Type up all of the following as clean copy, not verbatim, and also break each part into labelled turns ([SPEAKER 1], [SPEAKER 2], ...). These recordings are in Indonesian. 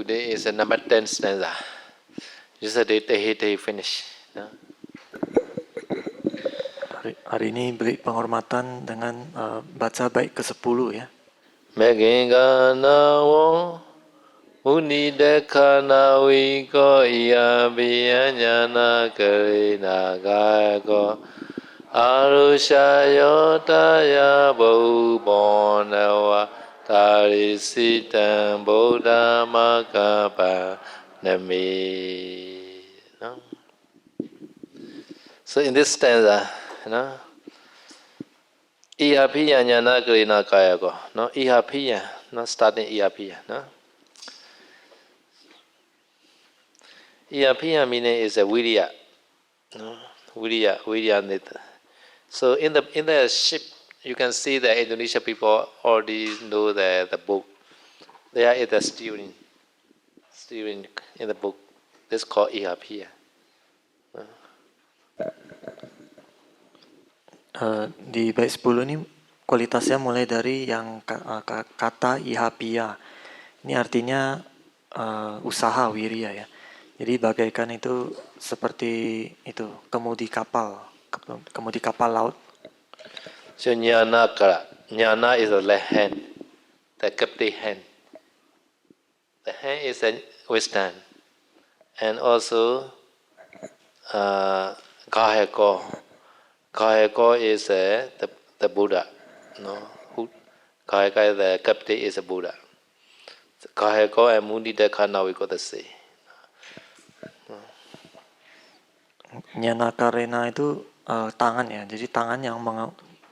[SPEAKER 1] today is a number 10 stanza. Yesterday, they finish. No?
[SPEAKER 2] Hari ini beri penghormatan dengan baca bait ke-10 ya.
[SPEAKER 1] Meginga nawo unidekana wiko iya biyanyana karina gayako arusha yotaya bhubonawa tarisitam bodha makapa nami. No? So in this stanza, Ihapiya jnana karina kayako. No, Ihapiya, not starting Ihapiya. No? Ihapiya meaning is a Virya. No? Virya nita. So in the ship, you can see that Indonesian people already know the book. There is a steering in the book. This is called Ihapiya.
[SPEAKER 2] Di bait 10 ini kualitasnya mulai dari yang kata ihapia. Ini artinya usaha wirya ya. Jadi bagaikan itu seperti itu kemudi kapal laut.
[SPEAKER 1] So jnana kara. Jnana is the left hand, the captive hand. The hand is a wisdom, and also kaheko. Kaheko is the Buddha. No, Kaheka is the captive is a Buddha. Kaheko and Munidekana we got the same.
[SPEAKER 2] Jnana karena itu tangan ya. Jadi tangan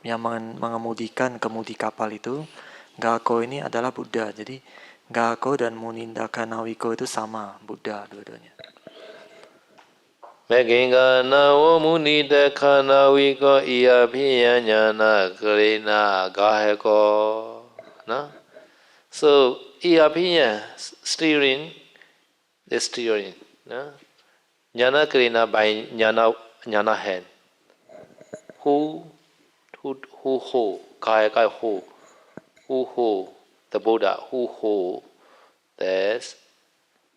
[SPEAKER 2] yang mengemudikan kemudi kapal itu. Gako ini adalah Buddha. Jadi Gako dan Munindaka-nawiko itu sama Buddha dua-duanya.
[SPEAKER 1] Meginga nawo Munidekana-wiko iya piyanyana karina gaheko. No? So iya piya steering, the steering. No? Jnana karina by jnana hand. Who hold, Kaheka hold. Who hold the Buddha, who hold the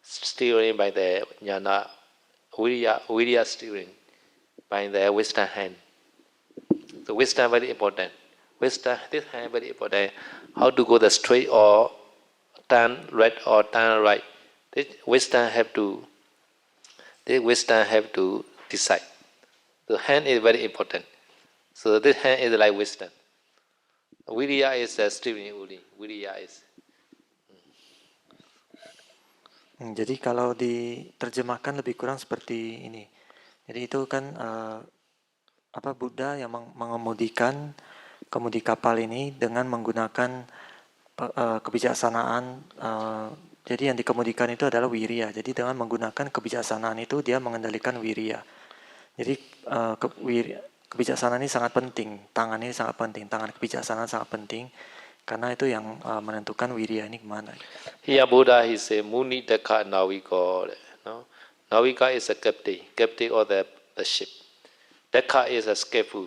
[SPEAKER 1] steering by the jnana Virya steering by the wisdom hand. So wisdom very important. Wisdom, this hand very important. How to go the straight or turn right or turn right. This wisdom have to decide. The hand is very important. So this hand is like wisdom. Virya is a steering only. Virya is.
[SPEAKER 2] Jadi kalau diterjemahkan lebih kurang seperti ini. Jadi itu kan Buddha yang mengemudikan kemudi kapal ini dengan menggunakan kebijaksanaan. Jadi yang dikemudikan itu adalah wirya. Jadi dengan menggunakan kebijaksanaan itu dia mengendalikan wirya. Jadi kebijaksanaan ini sangat penting. Tangan ini sangat penting. Tangan kebijaksanaan sangat penting. Karena itu yang menentukan wirya ini kemana.
[SPEAKER 1] Here Buddha he say Munideka Nawiko. No? Nawika is a captain of the ship. Deka is a skillful.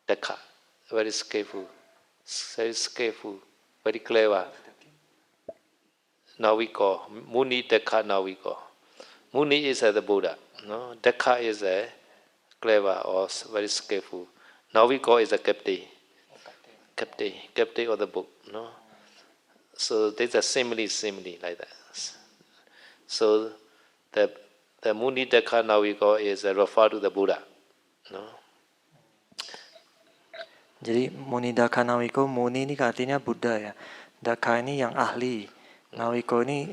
[SPEAKER 1] Deka, very skillful, very clever. Nawiko, Muni Deka Nawiko. Muni is the Buddha. No? Deka is a clever or very skillful. Nawiko is a captain of the book. No? So there's a simile like that. So the Muni Deka Nawiko is referred to the Buddha. No?
[SPEAKER 2] Jadi Muni Daka Nawiko, Muni ini artinya Buddha ya. Daka ini yang ahli. Nawiko ini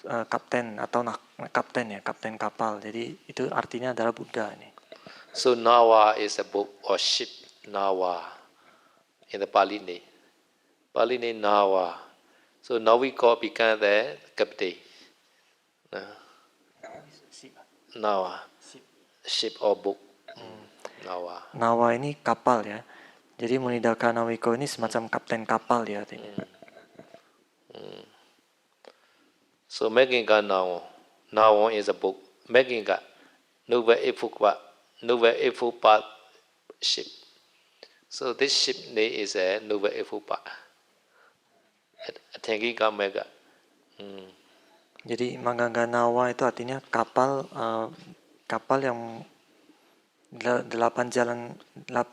[SPEAKER 2] kapten atau kapten kapal. Jadi itu artinya adalah Buddha ini.
[SPEAKER 1] So Nawa is a boat or ship. Nawa in the Pali name. Pali name Nawa. So Nawiko became the captain. Nawa. Ship or boat. Nawa.
[SPEAKER 2] Nawa ini kapal ya. Jadi Munidaka Nawiko ini semacam kapten kapal ya artinya.
[SPEAKER 1] So Meginga Nawa. Nawa is a book. Meginga. Nuva Ifupa ship. So this ship name is a Nuva Ifupa. Tengika Mega.
[SPEAKER 2] Jadi Mangganganawa itu artinya kapal yang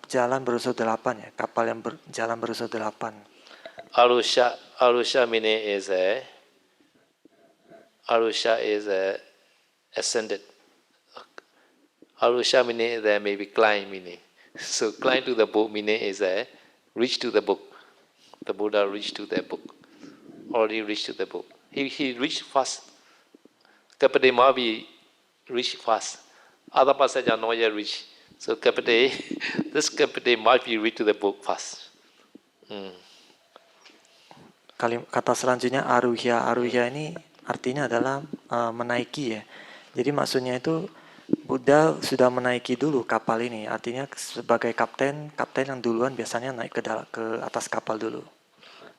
[SPEAKER 2] jalan berunsur delapan ya, kapal yang jalan berunsur delapan.
[SPEAKER 1] Arusha meaning is ascended. Arusha meaning there may be climb meaning. So climb to the book meaning is reach to the book. The Buddha reached to the book. Already reached to the book. He reached fast. Kapade Mavi reached fast. Other passage are not yet reached. So Kapade, this Kapade might be reached to the book fast.
[SPEAKER 2] Kata selanjutnya aruhya. Aruhya ini artinya adalah menaiki ya. Jadi maksudnya itu Buddha sudah menaiki dulu kapal ini. Artinya sebagai kapten yang duluan biasanya naik ke atas kapal dulu.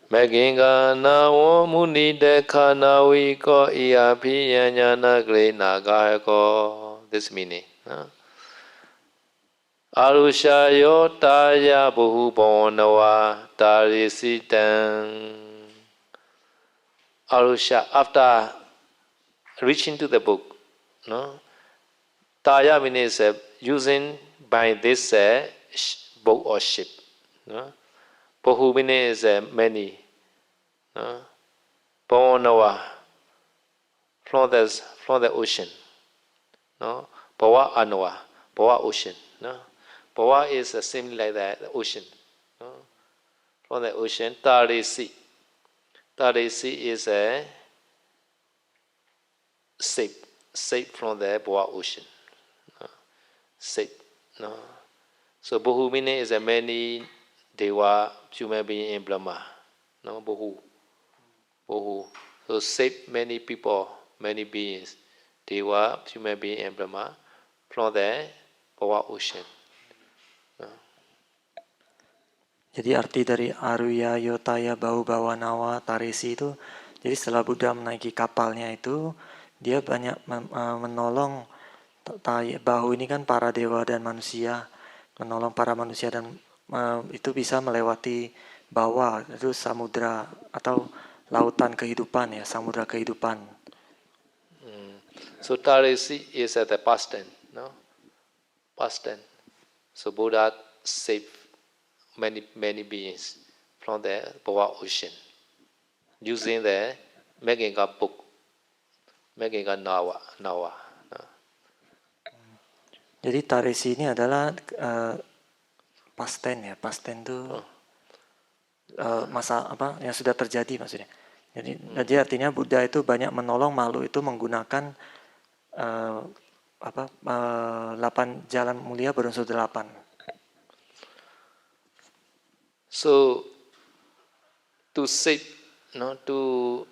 [SPEAKER 1] Meginga nawo muni dekha nawi ko iya piyanyana gre naga ko. This meaning. Arusha yo taya buhu bonawa tarisitan. Arusha, after reaching to the book, Taya means using by this boat or ship. Bahu means many. Bonawa, from the ocean. Bawa Anawa, Bawa ocean. Bawa is similar like that, the ocean. From the ocean, Tarisi. Tarisi is a safe from the Bawa ocean. Safe. So Bahu meaning is a many Deva human being in Brahma. Bahu. So save many people, many beings, Deva human being in Brahma from the Bawa ocean.
[SPEAKER 2] Jadi arti dari Aruya, Yotaya, Bahu, Bawanawa, Tarisi itu, jadi setelah Buddha menaiki kapalnya itu, dia banyak menolong. Bahu ini kan para dewa dan manusia, menolong para manusia dan itu bisa melewati bawah, itu samudra atau lautan kehidupan ya, samudra kehidupan.
[SPEAKER 1] So Tarisi is at the past tense, Past tense. So Buddha saved many beings from the Bawa ocean using the Meghinga book, Meghinga Nawa.
[SPEAKER 2] Jadi Tarisi ini adalah past tense ya, past tense itu masa apa yang sudah terjadi maksudnya. Jadi artinya Buddha itu banyak menolong makhluk itu menggunakan 8 jalan mulia berunsur 8.
[SPEAKER 1] So to save, to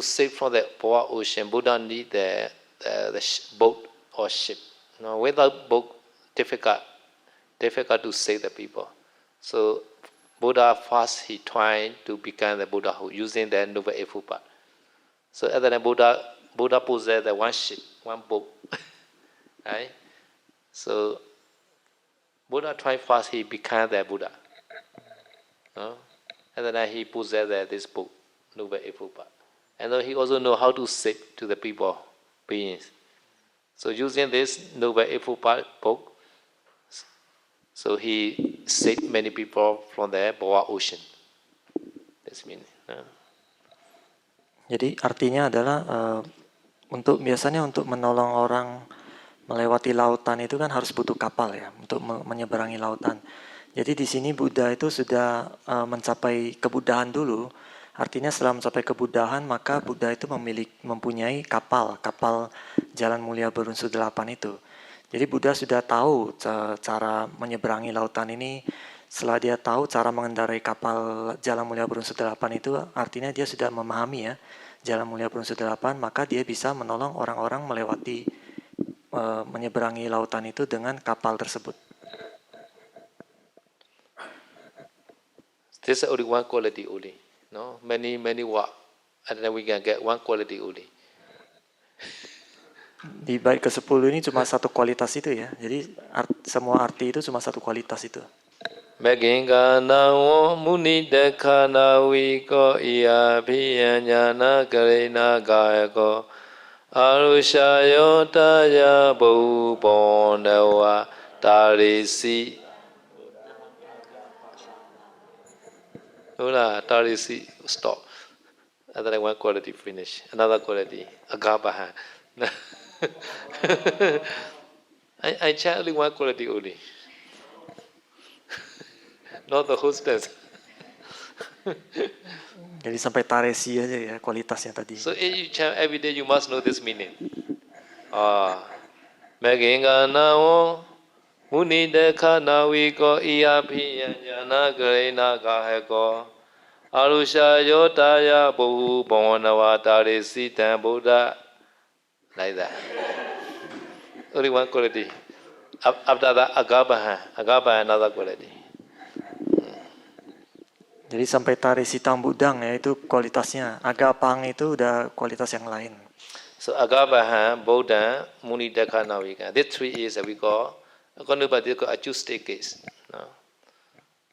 [SPEAKER 1] save from the Bawa ocean, Buddha need the boat or ship. Without boat, difficult to save the people. So Buddha first he tried to become the Buddhahood using the Noble Eightfold Path. So at the time Buddha possessed the one ship, one boat, right? So Buddha tried first he became the Buddha. And then he possessed this book, Noble Eightfold Path. And then he also know how to save to the people, beings. So using this Noble Eightfold Path book, so he saved many people from the Bawa ocean. That's meaning.
[SPEAKER 2] Jadi artinya adalah biasanya untuk menolong orang melewati lautan itu kan harus butuh kapal ya untuk menyeberangi lautan. Jadi di sini Buddha itu sudah mencapai kebuddhaan dulu. Artinya setelah mencapai kebuddhaan maka Buddha itu mempunyai kapal jalan mulia berunsur 8 itu. Jadi Buddha sudah tahu cara menyeberangi lautan ini. Setelah dia tahu cara mengendarai kapal jalan mulia berunsur 8 itu, artinya dia sudah memahami ya jalan mulia berunsur 8, maka dia bisa menolong orang-orang melewati menyeberangi lautan itu dengan kapal tersebut.
[SPEAKER 1] This is only one quality only. No, many work, and then we can get one quality only.
[SPEAKER 2] Di bait ke-10 ini cuma satu kualitas itu ya. Jadi semua arti itu cuma satu kualitas itu.
[SPEAKER 1] Meginga nawo muni dekhana wiko iya bhiyanyana karina gayako arushayo taya bhubonawa tarisi. Hola, tarisi stop. And then one quality finish. Another quality, agabaha. I check only one quality only. Not the hostess.
[SPEAKER 2] Jadi sampai taresi aja ya kualitasnya tadi.
[SPEAKER 1] So each time, every day you must know this meaning. Meginga nawo muni dekha nawiko iya piyanyana garena gaheko arusha yotaya bohu bonawa tarisi tan Buddha. Like that. Only one quality. After that, agabaha another quality.
[SPEAKER 2] Jadi sampai taresi tambudang ya itu kualitasnya. Agapang itu udah kualitas yang lain.
[SPEAKER 1] So agabaha, Buddha, muni dekha nawika. These three is we call, according to we call acoustic case. No?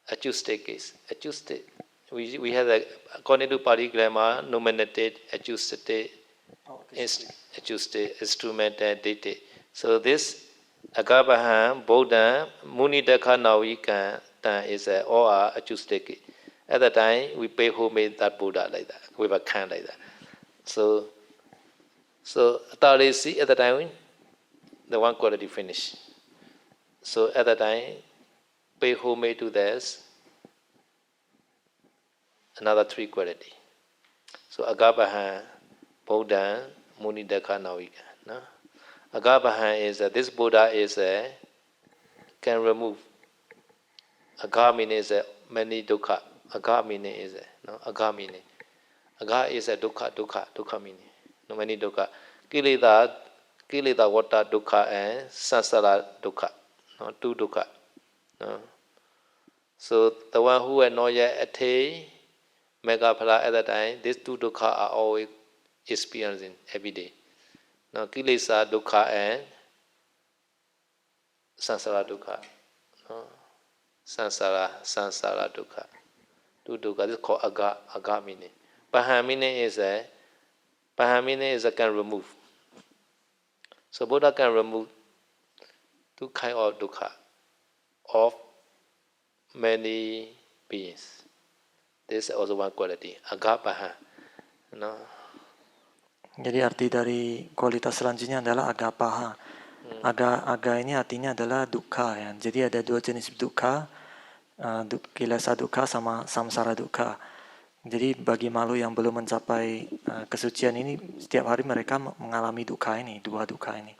[SPEAKER 1] Acoustic case. Acoustic. We have the, according to Pali grammar, nominative, acoustic, acoustic, instrumental, dictate. So this agabaha, Buddha, muni dekha nawika is all are acoustic. At the time, we pay homage that Buddha like that, with a can like that. So Tarisi at the time, the one quality finish. So at the time, pay homage to this, another three quality. So Agabaha, Buddha, Muni Dekha Nawika. No? Agabaha is this Buddha is can remove. Agamini is many dukkha. Agamini is no agamini. Aga is a dukkha meaning. No many dukkha. Kileda water dukkha and sansara dukkha. No two dukkha. No. So the one who had not yet attained Megaphala at that time, these two dukkha are always experiencing every day. Now kilesa dukkha and sansara dukkha. No. Sansara dukkha. Two dukkha. This is called aga meaning. Pahamine is a can remove. So Buddha can remove two kind of dukkha of many beings. This is also one quality. Agapaha. No.
[SPEAKER 2] Jadi arti dari kualitas selanjutnya adalah agapaha. Aga ini artinya adalah dukkha ya. Jadi ada dua jenis dukkha, kilesa dukkha sama samsara dukkha. Jadi bagi makhluk yang belum mencapai kesucian ini, setiap hari mereka mengalami dukkha ini, dua dukkha ini.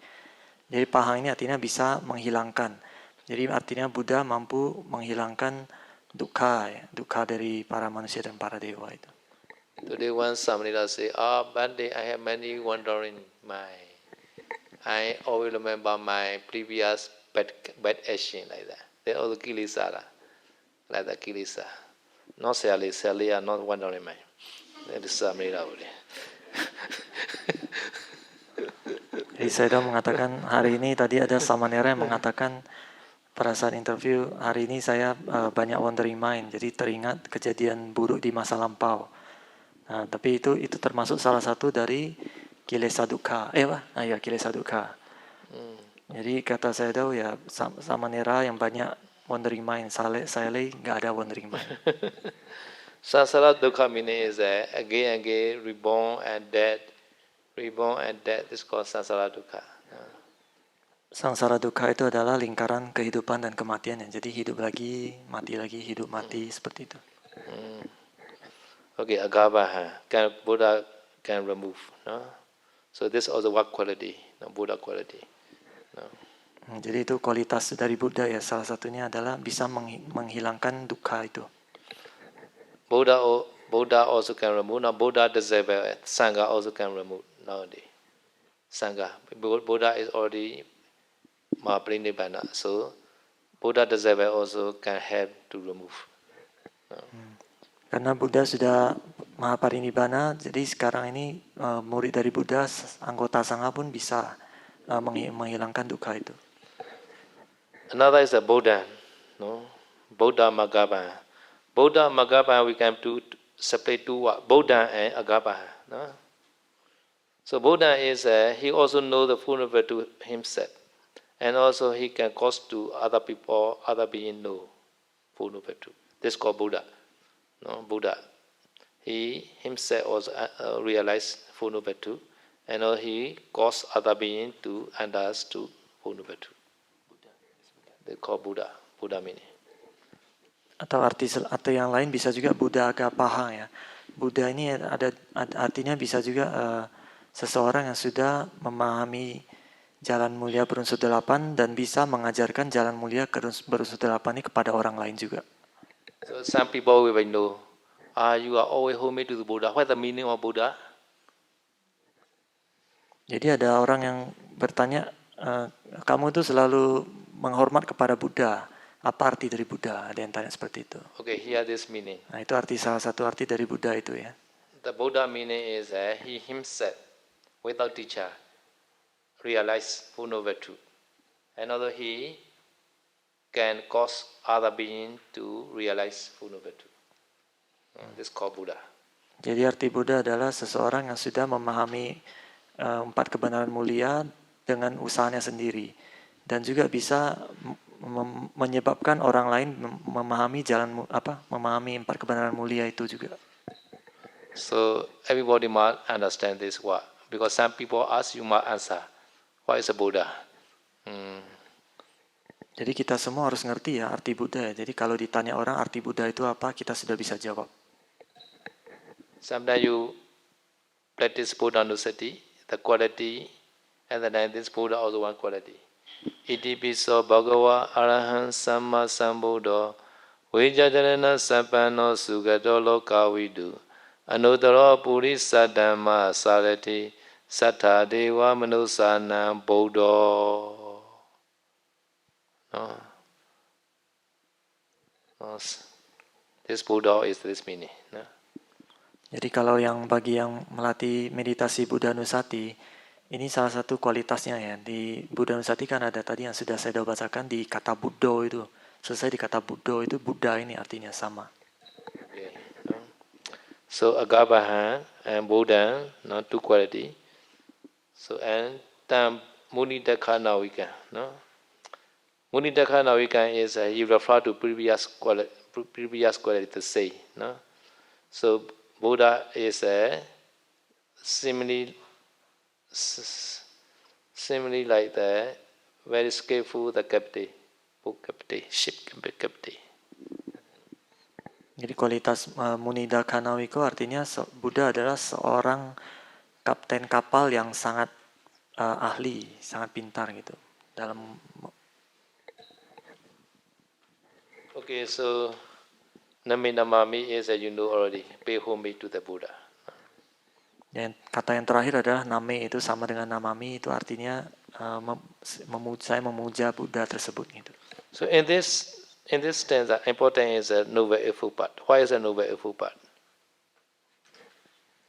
[SPEAKER 2] Jadi paha ini artinya bisa menghilangkan. Jadi artinya Buddha mampu menghilangkan dukkha, ya, dukkha dari para manusia dan para dewa itu.
[SPEAKER 1] Today one Samanera say, Bhante, I have many wandering mind. I always remember my previous bad action like that. They also kilesa, like that kilesa. Not silly are not wandering mind. That is Samanera only.
[SPEAKER 2] Jadi saya mengatakan hari ini tadi ada Samanera yang mengatakan pada saat interview hari ini saya banyak wandering mind, jadi teringat kejadian buruk di masa lampau. Nah, tapi itu termasuk salah satu dari kilesa dukkha. Kilesa dukkha. Jadi kata saya tahu ya Samanera yang banyak wandering mind, saya nggak ada wandering mind.
[SPEAKER 1] Sansara dukkha meaning is again reborn and dead. Reborn and death is called sansara dukkha.
[SPEAKER 2] Sangsara dukkha itu adalah lingkaran kehidupan dan kematian ya. Jadi hidup lagi, hidup mati seperti itu.
[SPEAKER 1] Okay, agabaha. Buddha can remove. No? So this is also one quality, no? Buddha quality. No?
[SPEAKER 2] Jadi itu kualitas dari Buddha ya. Salah satunya adalah bisa menghilangkan dukkha itu.
[SPEAKER 1] Buddha also can remove. Now Buddha disciple, Sangha also can remove nowadays. Sangha. Buddha is already Mahaparinibbana. So Buddha disciple also can help to remove. No?
[SPEAKER 2] Karena Buddha sudah Mahaparinibbana, jadi sekarang ini murid dari Buddha, anggota Sangha pun bisa menghilangkan dukkha itu.
[SPEAKER 1] Another is a Buddha. No? Buddha Magaban. Buddha Magaban we can do separate two what? Buddha and Agaban. No? So Buddha is he also knows the full virtue himself, and also he can cause to other people, other beings know full virtue. This is called Buddha. No, Buddha. He himself also realized full virtue, and he caused other beings to understand full virtue. They call Buddha. Buddha meaning.
[SPEAKER 2] Atau atau yang lain bisa juga Buddha Agapaha ya. Buddha ini artinya bisa juga seseorang yang sudah memahami jalan mulia berunsur 8 dan bisa mengajarkan jalan mulia berunsur 8 ini kepada orang lain juga.
[SPEAKER 1] So some people will know, you are always homage to the Buddha. What is the meaning of Buddha?
[SPEAKER 2] Jadi ada orang yang bertanya, kamu itu selalu menghormat kepada Buddha. Apa arti dari Buddha? Ada yang tanya seperti itu.
[SPEAKER 1] Okay, here this meaning.
[SPEAKER 2] Nah, itu salah satu arti dari Buddha itu ya.
[SPEAKER 1] The Buddha meaning is he himself, without teacher, realize full virtue. And although he can cause other beings to realize full virtue. This is called Buddha.
[SPEAKER 2] Jadi arti Buddha adalah seseorang yang sudah memahami 4 kebenaran mulia dengan usahanya sendiri. Dan juga bisa menyebabkan orang lain memahami memahami 4 kebenaran mulia itu juga.
[SPEAKER 1] So everybody must understand this word, because some people ask, you must answer, what is a Buddha?
[SPEAKER 2] Jadi kita semua harus ngerti ya arti Buddha ya. Jadi kalau ditanya orang arti Buddha itu apa, kita sudah bisa jawab.
[SPEAKER 1] Sometimes you practice Buddha Nusati, the quality, and then this Buddha also one quality. Iti piso Bhagava Arahant Samma Sambuddho Vijajarana Sappano Sugato Lokavidu Anuttara Purisa Dhamma Sarati Sattha Deva Manusana Buddho. This Buddha is this meaning. No?
[SPEAKER 2] Jadi kalau bagi yang melatih meditasi Buddha Nusati, ini salah satu kualitasnya ya. Di Buddha Nusati kan ada tadi yang sudah saya bacakan di kata Buddho itu. Selesai di kata Buddho itu Buddha ini artinya sama.
[SPEAKER 1] Okay. So Agabaha and Buddha, two quality. So and then Munidaka Nawika. No? Munidaka Nawika is he refer to previous quality to say. No? So Buddha is similarly like the very skillful the captain, boat captain, ship captain.
[SPEAKER 2] Jadi kualitas Munida Kanawiko artinya Buddha adalah seorang kapten kapal yang sangat ahli, sangat pintar gitu dalam.
[SPEAKER 1] Okay, so Nami Namami is you know already, pay homage to the Buddha.
[SPEAKER 2] Dan kata yang terakhir adalah name itu sama dengan namami, itu artinya saya memuja Buddha tersebut gitu.
[SPEAKER 1] So in this stanza, important is a noble effort part. Why is a noble effort part?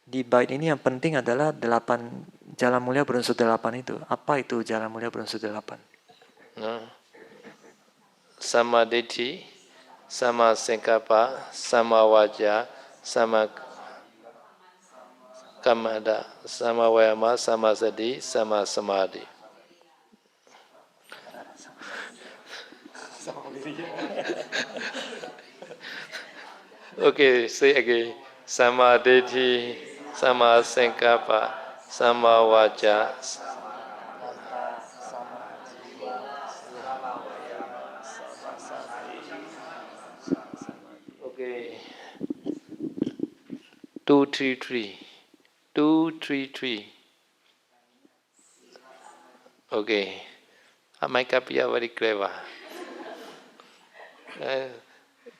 [SPEAKER 2] Di bait ini yang penting adalah 8 jalan mulia berunsur 8 itu. Apa itu jalan mulia berunsur 8?
[SPEAKER 1] No. Sama Ditti, Sama Sankappa, Sama Vaca, Sama Kamada, Sama Vayama, Sama Sati, Sama Samadhi. Okay, say again. Sama Ditti, Sama Sankappa, Sama Vaca. Okay. 233. 233. Okay. My Kappiya very clever.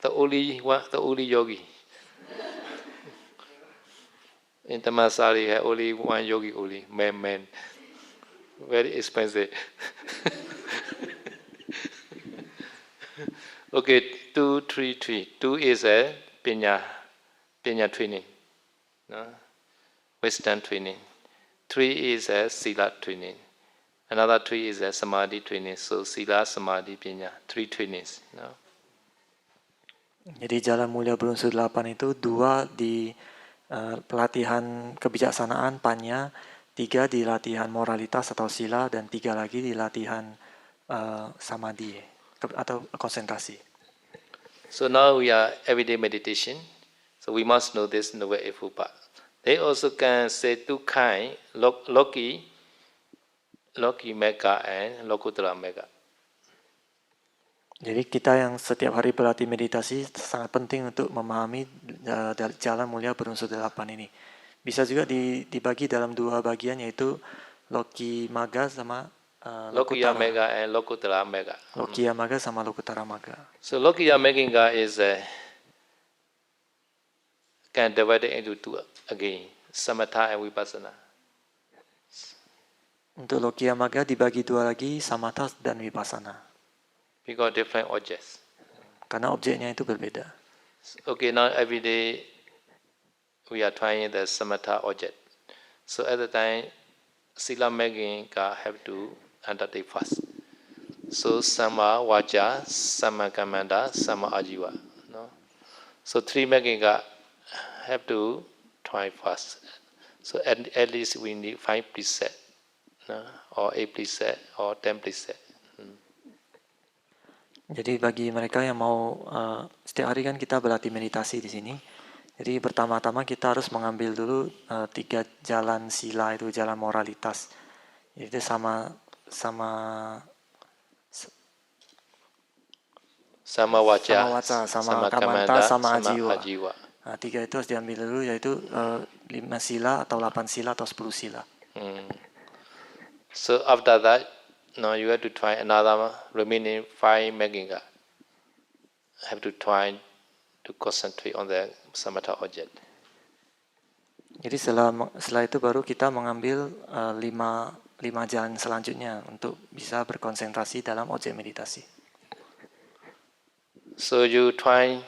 [SPEAKER 1] The only yogi. In Tamasari, have only one yogi, only man. Very expensive. Okay, 233. 2 is a pinya training. No? Wisdom training. 3 is a sila training. Another 3 is a samadhi training. So sila, samadhi, pinya. 3 trainings. No?
[SPEAKER 2] Jadi jalan mulia berunsur 8 itu 2 di pelatihan kebijaksanaan panya, 3 di latihan moralitas atau sila, dan 3 lagi di latihan samadhi atau konsentrasi.
[SPEAKER 1] So now we are everyday meditation. So we must know this Noble Eightfold Path. They also can say two kind, Loki Mega and Lokuttara Mega.
[SPEAKER 2] Jadi kita yang setiap hari berlatih meditasi sangat penting untuk memahami jalan mulia berunsur 8 ini. Bisa juga dibagi dalam 2 bagian, yaitu Loki Maga sama
[SPEAKER 1] Lokiya
[SPEAKER 2] Lokuttara.
[SPEAKER 1] Mega and Lokuttara Mega.
[SPEAKER 2] Lokiya Maga sama Lokuttara Maga.
[SPEAKER 1] So Lokiya Mega is can divide it into two again, Samatha and Vipassana.
[SPEAKER 2] Untuk Lokiya Maga dibagi 2 lagi, Samatha dan Vipassana.
[SPEAKER 1] Because different objects.
[SPEAKER 2] Karena objeknya itu berbeda.
[SPEAKER 1] Okay, now every day we are trying the Samatha object. So at the time, Sila Megginga have to undertake first. So Sama Vaja, Sama Kamanda, Sama Ajiva. No? So 3 Megginga have to try first. So at least we need 5 precepts, no? Or 8 precepts, or 10 precepts.
[SPEAKER 2] Jadi bagi mereka yang mau setiap hari kan kita berlatih meditasi di sini. Jadi pertama-tama kita harus mengambil dulu 3 jalan sila, itu jalan moralitas. Itu sama
[SPEAKER 1] Waca,
[SPEAKER 2] sama kamanta, sama ajiwa.
[SPEAKER 1] Ajiwa.
[SPEAKER 2] Nah, 3 itu harus diambil dulu, yaitu 5 sila atau 8 sila atau 10 sila.
[SPEAKER 1] So after that, now you have to try another remaining 5 Megginga. Have to try to concentrate on the Samatha object.
[SPEAKER 2] Jadi setelah itu baru kita mengambil 5 jalan selanjutnya untuk bisa berkonsentrasi dalam objek meditasi.
[SPEAKER 1] So you try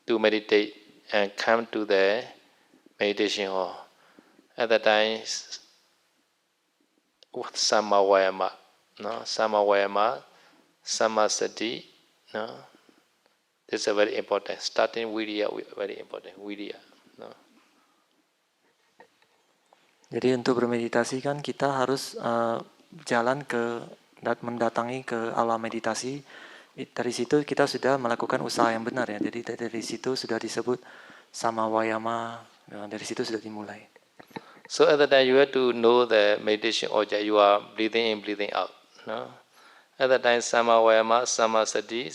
[SPEAKER 1] to meditate and come to the meditation hall. At that time, Sama Vayama, no? Sama Vayama, Sama Sati, no? This is very important. Starting Viriya, very important. Viriya, no?
[SPEAKER 2] Jadi untuk bermeditasi kan kita harus jalan mendatangi ke aula meditasi. Dari situ kita sudah melakukan usaha yang benar ya. Jadi dari situ sudah disebut sama Vayama. Dari situ sudah dimulai.
[SPEAKER 1] So at that time you have to know the meditation object. You are breathing in, breathing out. No? At that time, Sama Vayama, Sama Sati,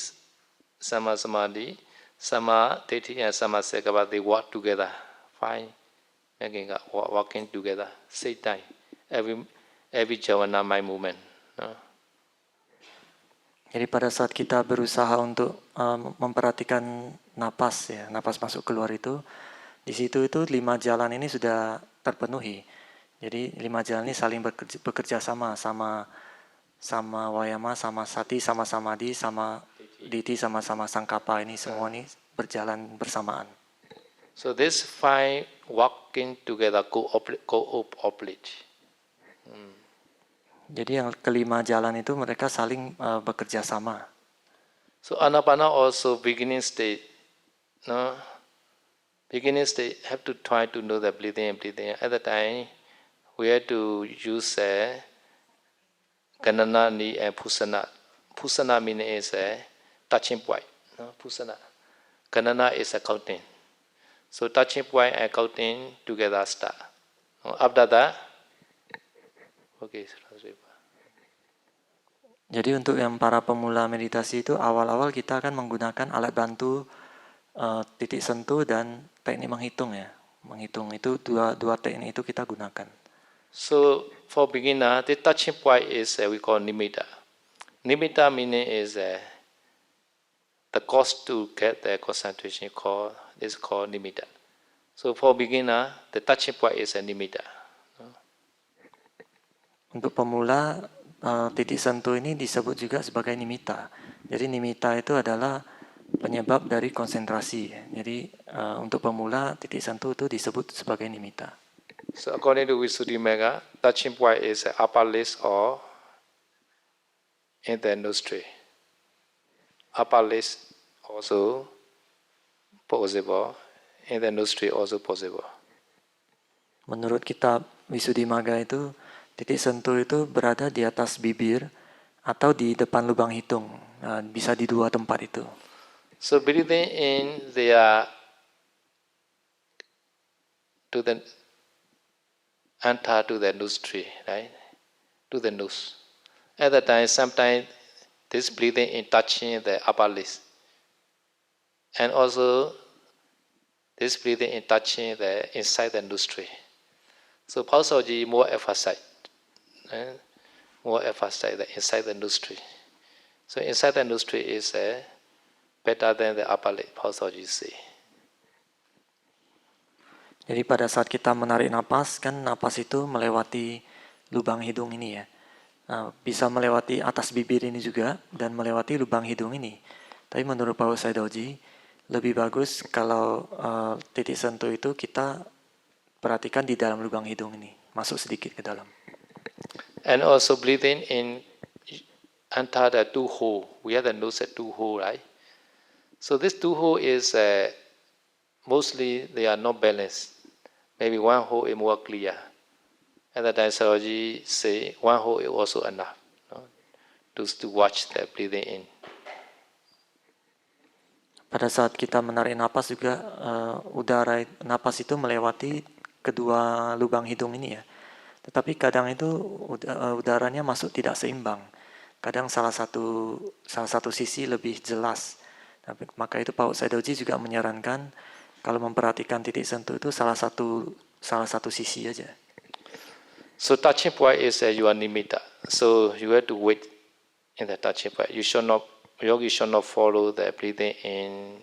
[SPEAKER 1] Sama Samadhi, Sama Ditti, and Sama Sekava, they work together. Fine. Making walking together. Same time. Every Javana mind movement. No?
[SPEAKER 2] Jadi pada saat kita berusaha untuk memperhatikan napas ya, napas masuk keluar itu, di situ itu 5 jalan ini sudah terpenuhi. Jadi 5 jalan ini saling bekerja sama Vayama, sama Sati, sama Samadhi, sama Ditti, sama Sangkapa, ini semua ini berjalan bersamaan.
[SPEAKER 1] So this 5 working together cooperate.
[SPEAKER 2] Jadi yang kelima jalan itu mereka saling bekerja sama.
[SPEAKER 1] So Anapana also beginning state, no? Beginning state have to try to know the breathing and breathing. At the time, we have to use Ganana ni and Pusana. Pusana meaning is a touching point. No? Pusana. Ganana is a counting. So touching point and counting together start. After that, okay.
[SPEAKER 2] Jadi untuk yang para pemula meditasi itu awal-awal kita akan menggunakan alat bantu titik sentuh dan teknik menghitung ya. Menghitung itu dua teknik itu kita gunakan.
[SPEAKER 1] So for beginner, the touching point is we call nimitta. Nimitta meaning is the cost to get the concentration is called nimitta. So for beginner, the touching point is a nimitta.
[SPEAKER 2] Untuk pemula, titik sentuh ini disebut juga sebagai nimitta. Jadi nimitta itu adalah penyebab dari konsentrasi. Jadi untuk pemula, titik sentuh itu disebut sebagai nimitta.
[SPEAKER 1] So according to Visuddhimagga, touching point is upper lips or in the nostril. Upper lips also possible. In the industry also possible.
[SPEAKER 2] Menurut kitab Visuddhimagga itu, titik sentuh itu berada di atas bibir atau di depan lubang hidung. Nah, bisa di dua tempat itu.
[SPEAKER 1] So breathing in, they are to the enter to the nostril, right? To the nose. At that time, sometimes this breathing in touching the upper lips, and also this breathing in touching the inside the nostril. So Pausaji more emphasize, more emphasize the inside the nostril. So inside the nostril is better than the upper lip. Pausaji say.
[SPEAKER 2] Jadi pada saat kita menarik napas, kan napas itu melewati lubang hidung ini ya. Nah, bisa melewati atas bibir ini juga dan melewati lubang hidung ini. Tapi menurut Paul Saidoji, lebih bagus kalau titik sentuh itu kita perhatikan di dalam lubang hidung ini, masuk sedikit ke dalam.
[SPEAKER 1] And also breathing in, enter the two hole. We have the nose at two hole, right? So this two hole is mostly they are not balanced. Maybe one hole is more clear. At that time, Saroji say one hole is also enough, no? to watch the breathing in.
[SPEAKER 2] Pada saat kita menarik napas juga udara napas itu melewati kedua lubang hidung ini ya. Tetapi kadang itu udaranya masuk tidak seimbang. Kadang salah satu sisi lebih jelas. Maka itu Pak Saidoji juga menyarankan kalau memperhatikan titik sentuh itu salah satu sisi aja.
[SPEAKER 1] So touching point is your nimitta. So you have to wait in the touching point. Yogi should not follow the breathing in.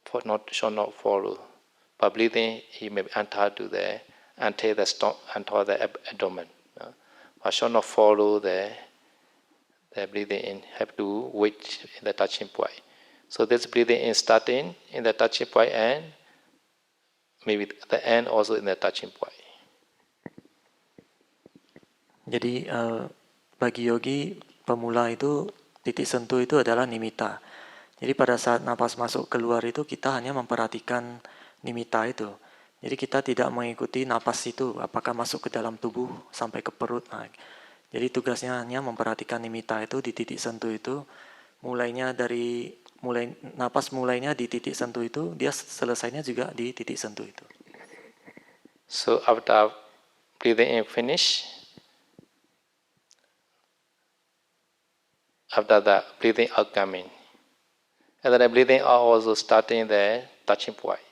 [SPEAKER 1] Should not follow. But breathing, he may enter the stomach, enter the abdomen. But should not follow the breathing in. Have to wait in the touching point. So this breathing in starting in the touching point and maybe the end also in the touching point.
[SPEAKER 2] Jadi bagi yogi pemula itu titik sentuh itu adalah nimitta. Jadi pada saat napas masuk keluar itu kita hanya memperhatikan nimitta itu. Jadi kita tidak mengikuti napas itu apakah masuk ke dalam tubuh sampai ke perut. Nah, jadi tugasnya hanya memperhatikan nimitta itu di titik sentuh itu. Napas mulainya di titik sentuh itu, dia selesainya juga di titik sentuh itu.
[SPEAKER 1] So after breathing in finish, after that breathing out coming, and then breathing out also starting the touching point,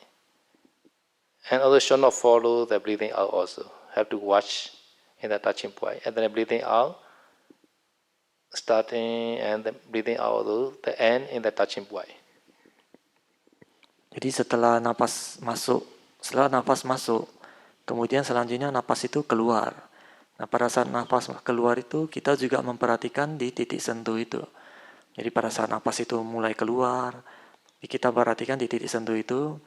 [SPEAKER 1] and also should not follow the breathing out also. Have to watch in the touching point, and then breathing out starting and then breathing out also the end in the touching point.
[SPEAKER 2] Jadi setelah napas masuk, kemudian selanjutnya napas itu keluar. Nah, pada saat napas keluar itu kita juga memperhatikan di titik sentuh itu. Jadi pada saat napas itu mulai keluar, kita perhatikan di titik sentuh itu.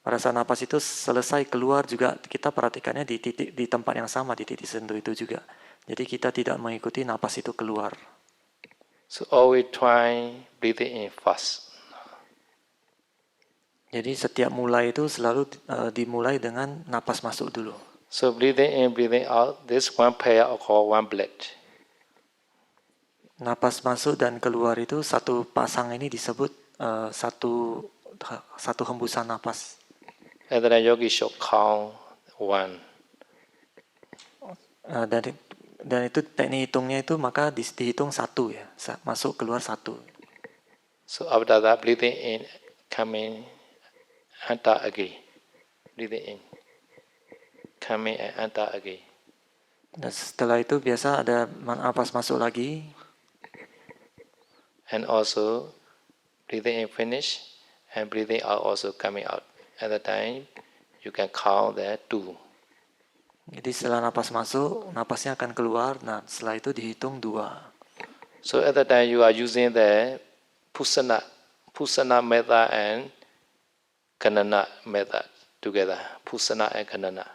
[SPEAKER 2] Pada saat napas itu selesai keluar juga kita perhatikannya di tempat yang sama, di titik sentuh itu juga. Jadi kita tidak mengikuti napas itu keluar.
[SPEAKER 1] So always try breathing in fast.
[SPEAKER 2] Jadi setiap mulai itu selalu dimulai dengan napas masuk dulu.
[SPEAKER 1] So breathing in, breathing out, this one pair are called one breath.
[SPEAKER 2] Napas masuk dan keluar itu satu pasang ini disebut satu hembusan napas.
[SPEAKER 1] And then yogi should count one.
[SPEAKER 2] Dan itu teknik hitungnya itu maka dihitung satu ya, masuk keluar satu.
[SPEAKER 1] So after that, breathing in, coming, enter again. Breathing in, coming and enter again.
[SPEAKER 2] Dan setelah itu biasa ada napas masuk lagi.
[SPEAKER 1] And also, breathing in finish, and breathing out also coming out. At the time, you can count the two.
[SPEAKER 2] Jadi setelah napas masuk, napasnya akan keluar. Nah, setelah itu dihitung 2.
[SPEAKER 1] So at the time, you are using the Pusana method and Kanana method together. Pusana and Kanana.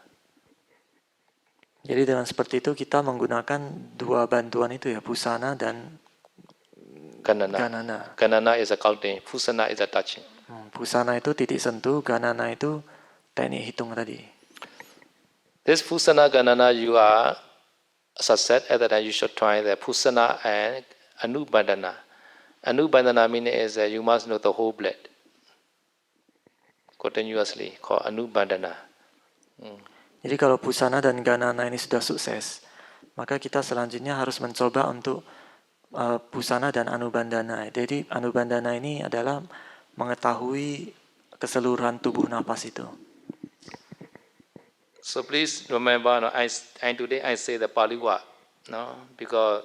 [SPEAKER 2] Jadi dengan seperti itu kita menggunakan 2 bantuan itu ya, Pusana dan
[SPEAKER 1] Kanana.
[SPEAKER 2] Ganana.
[SPEAKER 1] Kanana is a counting. Pusana is a touching.
[SPEAKER 2] Pusana itu titik sentuh, ganana itu teknik hitung tadi.
[SPEAKER 1] This Pusana Ganana you are, as I said at that time, you should try the Pusana and Anubandana. Anubandana meaning is that you must know the whole blood continuously, called Anubandana.
[SPEAKER 2] Jadi kalau pusana dan ganana ini sudah sukses, maka kita selanjutnya harus mencoba untuk pusana dan anubandana. Jadi anubandana ini adalah mengetahui keseluruhan tubuh napas itu.
[SPEAKER 1] So please remember, no, today I say the Pali word, no, because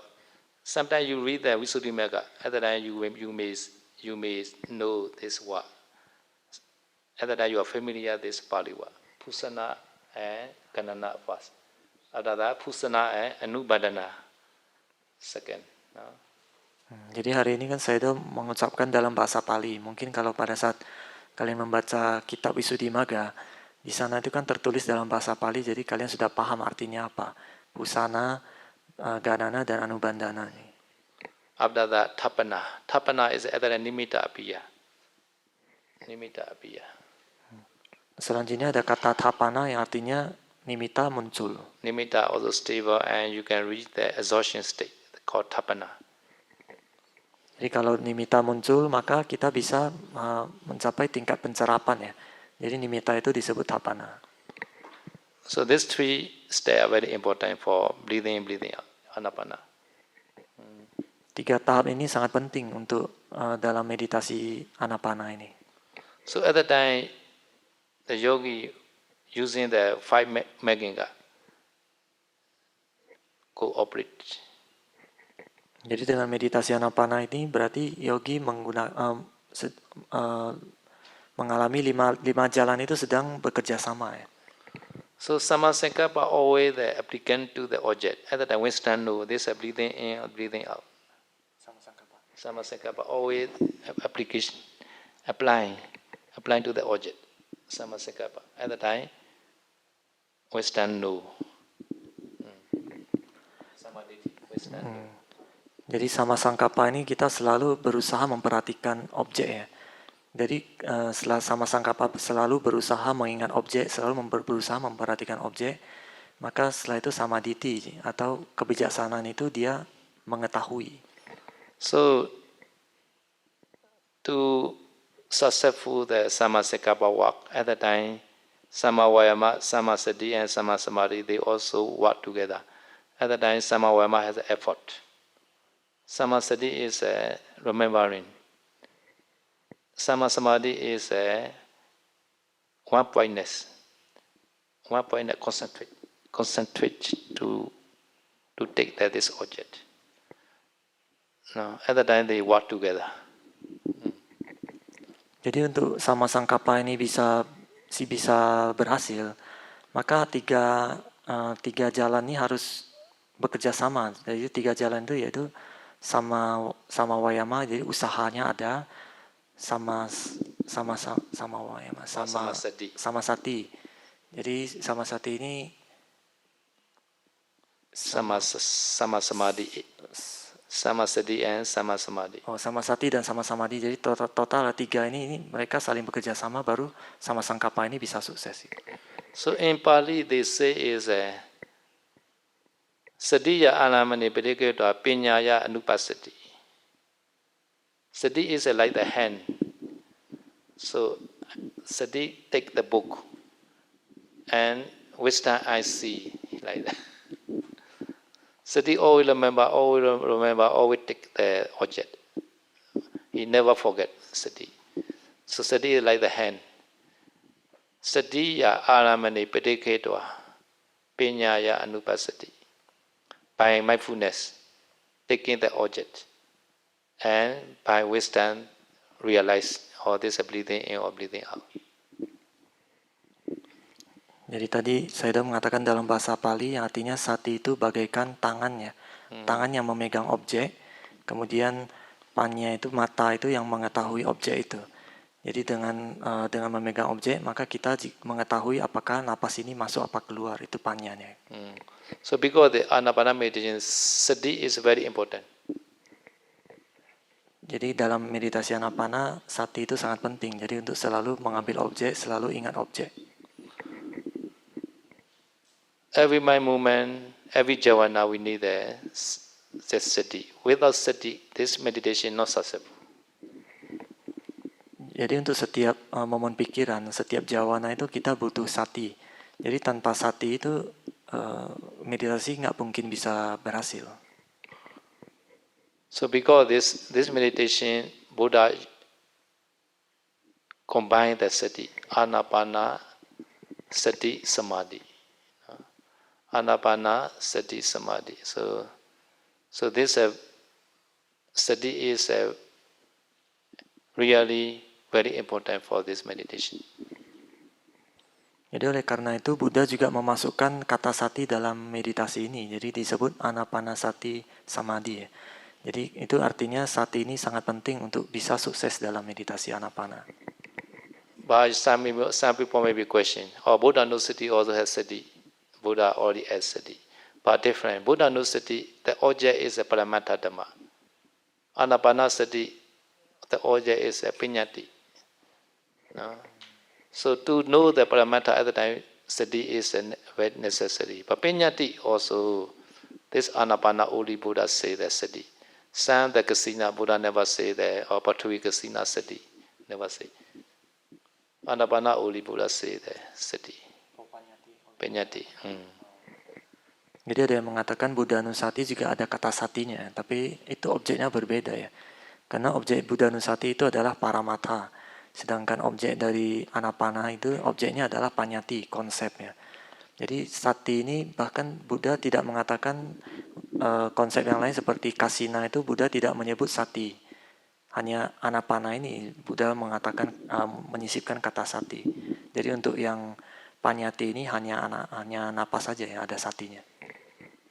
[SPEAKER 1] sometimes you read the Visuddhimagga. At that time you may know this word. At that time you are familiar with this Pali word, Pusana and Ganana first. After that, Pusana and Anubandana second. No?
[SPEAKER 2] Jadi hari ini kan saya itu mengucapkan dalam bahasa Pali. Mungkin kalau pada saat kalian membaca kitab Visuddhimagga, di sana itu kan tertulis dalam bahasa Pali, jadi kalian sudah paham artinya apa. Pusana, ganana, dan anubandana.
[SPEAKER 1] After that, Tapana. Tapana is other Nimitta Abhiya. Nimitta Abhiya.
[SPEAKER 2] Selanjutnya ada kata tapana yang artinya nimitta muncul.
[SPEAKER 1] Nimitta also stable and you can reach the exhaustion state called Tapana.
[SPEAKER 2] Jadi kalau nimitta muncul, maka kita bisa mencapai tingkat pencerapan ya. Jadi nimitta itu disebut tapana.
[SPEAKER 1] So these three steps are very important for breathing in, breathing out, Anapana.
[SPEAKER 2] 3 tahap ini sangat penting untuk dalam meditasi anapana ini.
[SPEAKER 1] So at the time, the yogi using the 5 Meghinga cooperate.
[SPEAKER 2] Jadi dengan meditasi anapana ini berarti yogi mengalami 5 jalan itu sedang bekerja sama ya.
[SPEAKER 1] So Samasankappa always the applicant to the object. At the time we stand know this is breathing in or breathing out. Samasankappa always application, applying to the object. Samasankappa. At the time we stand know. Samadhi we stand know.
[SPEAKER 2] Jadi sama sangkapa ini kita selalu berusaha memperhatikan objek ya. Jadi setelah sama sangkapa selalu berusaha mengingat objek, selalu berusaha memperhatikan objek, maka setelah itu samadhi atau kebijaksanaan itu dia mengetahui.
[SPEAKER 1] So to successful the Samasankappa work at the time, Sama Vayama, Sama Sati and Sama Samadhi they also work together. At the time Sama Vayama has effort. Sama Sati is remembering. Sama Samadhi is one pointness. One pointness concentrate to take this object. No, at the time they work together.
[SPEAKER 2] Jadi untuk sama sangkapa ini bisa berhasil, maka tiga jalan ini harus bekerja sama. Jadi 3 jalan itu yaitu sama Vayama, jadi usahanya ada. Sama Vayama, sama Sati. Jadi sama Sati ini
[SPEAKER 1] sama Samadhi. Sama Sati and sama Samadhi.
[SPEAKER 2] Oh, sama Sati dan sama Samadhi. Jadi total 3 ini mereka saling bekerja sama baru sama sangkapa ini bisa sukses.
[SPEAKER 1] So in Pali they say is Satiya Anamani Padiketa Pinyaya Anupassati. Sati is like the hand. So Sati take the book and wisdom I see like that. Sati always remember, always take the object. He never forget Sati. So Sati is like the hand. Satiya Aramani Padiketa Pinyaya Anupassati. By mindfulness, taking the object. And by wisdom, realize all this breathing in or breathing out.
[SPEAKER 2] Jadi tadi saya sudah mengatakan dalam bahasa Pali yang artinya sati itu bagaikan tangannya. Tangan yang memegang objek, kemudian pannya itu mata itu yang mengetahui objek itu. Jadi dengan memegang objek, maka kita mengetahui apakah napas ini masuk apa keluar, itu pannya.
[SPEAKER 1] So because the Anapana meditation, sati is very important.
[SPEAKER 2] Jadi dalam meditasi Anapana, sati itu sangat penting. Jadi untuk selalu mengambil objek, selalu ingat objek.
[SPEAKER 1] Every mind movement, every jhana we need the sati. Without sati, this meditation not successful.
[SPEAKER 2] Jadi untuk setiap momen pikiran, setiap jawana itu kita butuh sati. Jadi tanpa sati itu meditasi nggak mungkin bisa berhasil.
[SPEAKER 1] So because this meditation, Buddha combine the sati, anapana, sati, samadhi. Anapana, sati, samadhi. So this sati is really very important for this meditation.
[SPEAKER 2] Jadi oleh karena itu Buddha juga memasukkan kata sati dalam meditasi ini. Jadi disebut anapanasati samadhi ya. Jadi itu artinya sati ini sangat penting untuk bisa sukses dalam meditasi anapana.
[SPEAKER 1] But some people may be question, oh, Buddha no sati also has sati. Buddha already has sati. But different. Buddha no sati, the object is a paramattha dhamma. Anapana sati, the object is a piñati. No? So to know the paramattha at the time, sati is very necessary. But piñati also, this anapana only Buddha say the sati. Some the kasina Buddha never say the or Pathavi kasina sati, never say. Anapana only Buddha say the sati. Piñati.
[SPEAKER 2] Jadi ada yang mengatakan Buddha Nusati juga ada kata satinya, tapi itu objeknya berbeda ya. Karena objek Buddha Nusati itu adalah paramattha, sedangkan objek dari anapana itu objeknya adalah panyati, konsepnya. Jadi sati ini bahkan Buddha tidak mengatakan konsep yang lain seperti kasina itu Buddha tidak menyebut sati. Hanya anapana ini Buddha mengatakan menyisipkan kata sati. Jadi untuk yang panyati ini hanya napas saja yang ada satinya.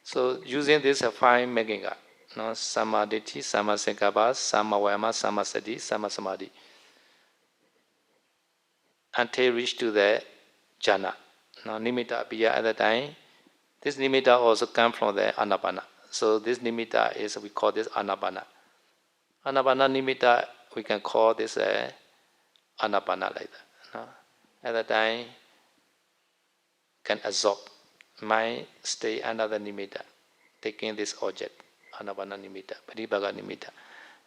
[SPEAKER 1] So using this five megginga, no, samadhi, samasankappa, samavayama, samasati, samasamadhi, until reach to the jhana. Now nimitta appear at the time. This nimitta also come from the anapana. So this nimitta is, we call this anapana. Anapana nimitta, we can call this anapana like that. No? At the time, can absorb. Mind stay under the nimitta, taking this object, anapana nimitta, paribhaga nimitta,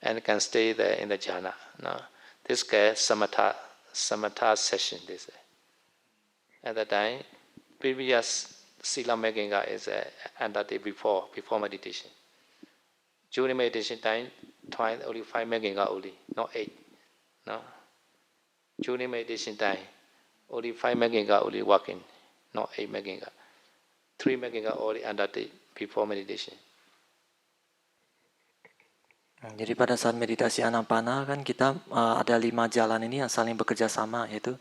[SPEAKER 1] and can stay there in the jhana. No? This is samatha session. This at the time, previous sila megginga is undertaken before meditation. During meditation time, twice only 5 megginga only, not 8. No. During meditation time, only 5 megginga only working, not 8 megginga. 3 megginga already undertaken before meditation.
[SPEAKER 2] Jadi pada saat meditasi anapana kan kita ada 5 jalan ini yang saling bekerja sama, yaitu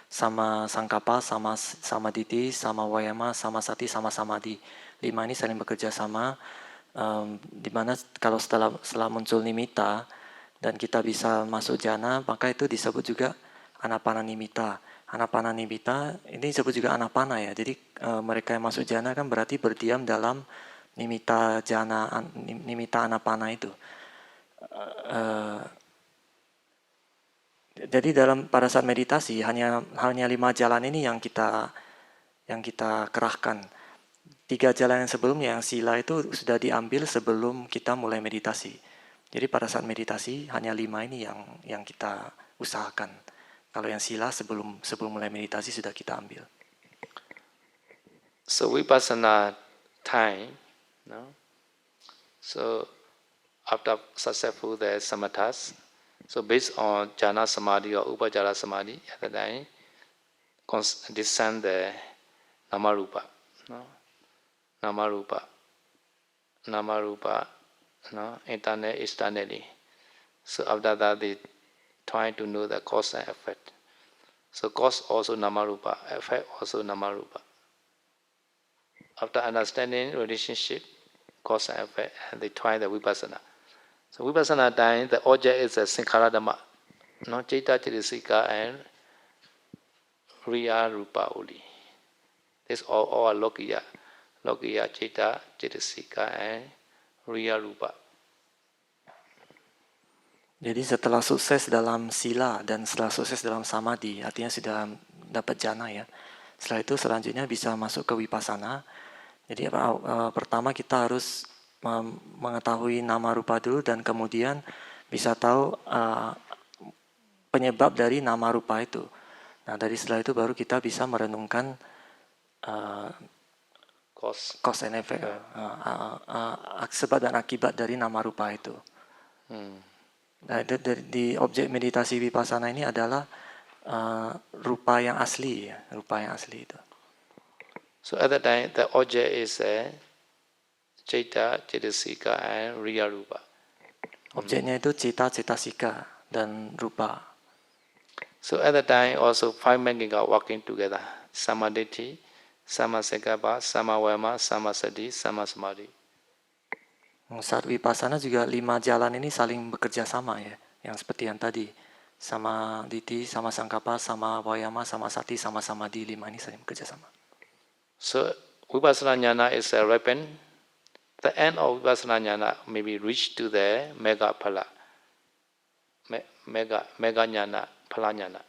[SPEAKER 2] sama sangkapa, sama samadhi, sama wayama, sama sati, sama samadhi. 5 ini saling bekerja sama, di mana kalau setelah muncul nimitta dan kita bisa masuk jhana, maka itu disebut juga anapana nimitta. Anapana nimitta ini disebut juga anapana ya. Jadi mereka yang masuk jhana kan berarti berdiam dalam nimitta jhana, nimitta anapana itu. Jadi pada saat meditasi hanya 5 jalan ini yang kita kerahkan. 3 jalan yang sebelumnya yang sila itu sudah diambil sebelum kita mulai meditasi. Jadi pada saat meditasi hanya 5 ini yang kita usahakan. Kalau yang sila sebelum mulai meditasi sudah kita ambil.
[SPEAKER 1] So vipassana time, no? So after successful the samathas, so based on jhana samadhi or upajjhara samadhi at the time, descend the namarupa, no? Namarupa, no? Internal, externally. So after that, they try to know the cause and effect. So cause also namarupa, effect also namarupa. After understanding relationship, cause and effect, and they try the vipassana. So vipassana time, the object is a sankhara dhamma, no? Citta, Cittasika, and Riya Rupa only. This all are Lokiya, Citta, Cittasika, and Riya Rupa.
[SPEAKER 2] Jadi setelah sukses dalam sila dan setelah sukses dalam samadhi, artinya sudah dapat jana ya. Setelah itu selanjutnya bisa masuk ke vipassana. Jadi pertama kita harus mengetahui nama rupa dulu dan kemudian bisa tahu penyebab dari nama rupa itu. Nah dari setelah itu baru kita bisa merenungkan cause and effect, sebab dan akibat dari nama rupa itu. Nah, di objek meditasi vipassana ini adalah rupa yang asli, ya, rupa yang asli itu.
[SPEAKER 1] So at that time, the object is Citta, Cetasika, and Riya Rupa.
[SPEAKER 2] Objeknya itu cita, cetasika, dan rupa.
[SPEAKER 1] So at that time, also five Magga working together: Samadhi, Sammasankappa, Sammavayama, Sammasati, Sammasamadhi.
[SPEAKER 2] Saat vipassana juga 5 jalan ini saling bekerja sama ya, yang seperti yang tadi. Sama diti, sama sangkapa, sama wayama, sama sati, sama samadhi, 5 ini saling bekerja sama.
[SPEAKER 1] So vipassana jnana is a ripen. The end of vipassana jnana may be reached to the mega phala. Mega jnana, phala jnana.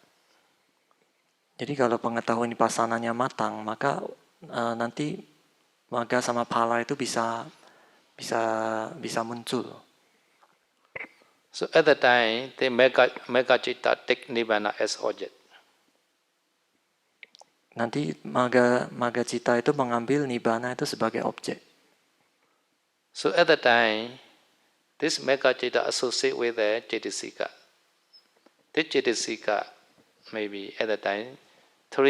[SPEAKER 2] Jadi kalau pengetahuan vipassananya matang, maka nanti maga sama phala itu bisa muncul.
[SPEAKER 1] So at the time, the mega citta take nibbana as object.
[SPEAKER 2] Nanti maga cita itu mengambil nibbana itu sebagai objek.
[SPEAKER 1] So at the time, this mega citta associate with the cetasika. This cetasika maybe at the time 3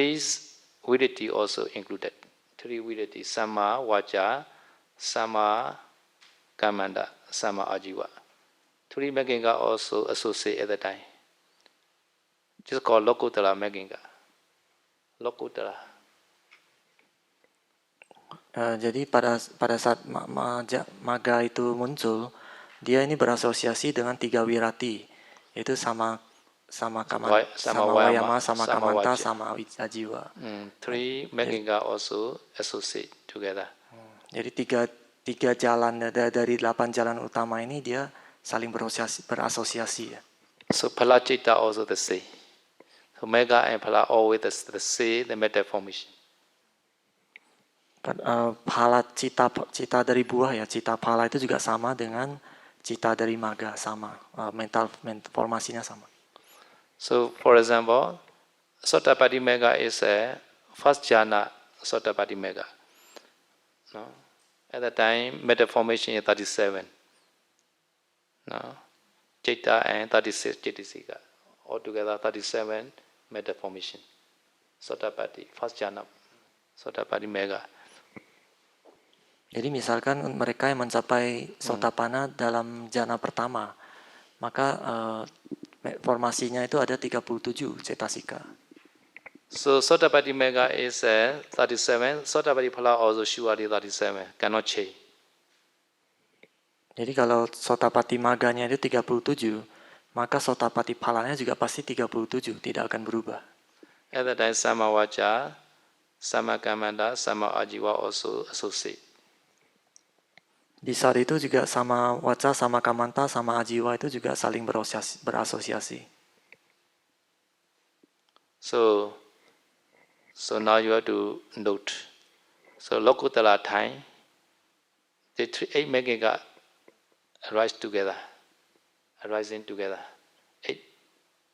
[SPEAKER 1] vidity also included. 3 vidity: Samma Vaca, Samma Kammanta, Samma Ajiva. 3 Magga also associate at the time. Just called Lokutara Magga. Lokutara.
[SPEAKER 2] Jadi pada saat maga itu muncul, dia ini berasosiasi dengan 3 wirati, yaitu sama wayama, sama kamanta, sama ajiwa.
[SPEAKER 1] 3 Magga also associate together.
[SPEAKER 2] Jadi tiga jalan dari 8 jalan utama ini dia saling berasosiasi ya.
[SPEAKER 1] So phala citta also the same. So mega and phala always the same, the meta formation.
[SPEAKER 2] Phala cita dari buah ya, cita phala itu juga sama dengan cita dari maga, sama mental formasinya sama.
[SPEAKER 1] So for example, Sotapaddi Magga is a first jhana Sotapaddi Magga. No? At that time, meta formation is 37. No? Citta and 36 Cetasika. Altogether 37 meta formation. Sotapaddi, first jhana Sotapaddi Magga.
[SPEAKER 2] Jadi misalkan mereka yang mencapai Sotapanna dalam jana pertama, maka formasinya itu ada 37 cetasika.
[SPEAKER 1] So Sotapaddi Magga is 37. Sotapaddi Phala also surely 37. Cannot change.
[SPEAKER 2] Jadi kalau Sotapati Maganya itu 37, maka Sotapati Phalanya juga pasti 37, tidak akan berubah.
[SPEAKER 1] At that time, Samma Vaca, Samma Kammanta, Samma Ajiva also associate.
[SPEAKER 2] Di saat itu juga sama waca, sama kamanta, sama ajiwa itu juga saling berasosiasi.
[SPEAKER 1] So now you have to note. So Lokutara time, the 8 Magga arising together. 8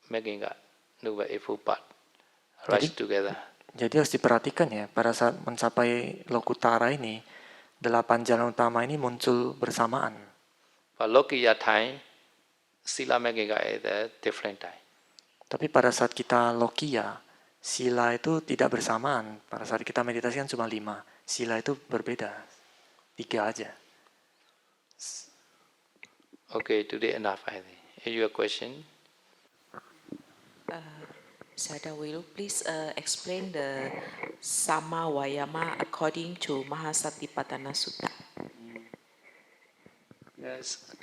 [SPEAKER 1] Magga, Nuva Eiffel part, arise together.
[SPEAKER 2] Jadi harus diperhatikan ya, pada saat mencapai Lokutara ini, 8 jalan utama ini muncul bersamaan.
[SPEAKER 1] But Lokiya time, Sila Magga is a different time.
[SPEAKER 2] Tapi pada saat kita Lokiya, sila itu tidak bersamaan. Pada saat kita meditasi kan cuma 5. Sila itu berbeda. 3 aja.
[SPEAKER 1] Okay, today enough, I think. Is your question?
[SPEAKER 3] Sada, will you please explain the Samma Vayama according to Mahasatipatthana Sutta?
[SPEAKER 1] Yes.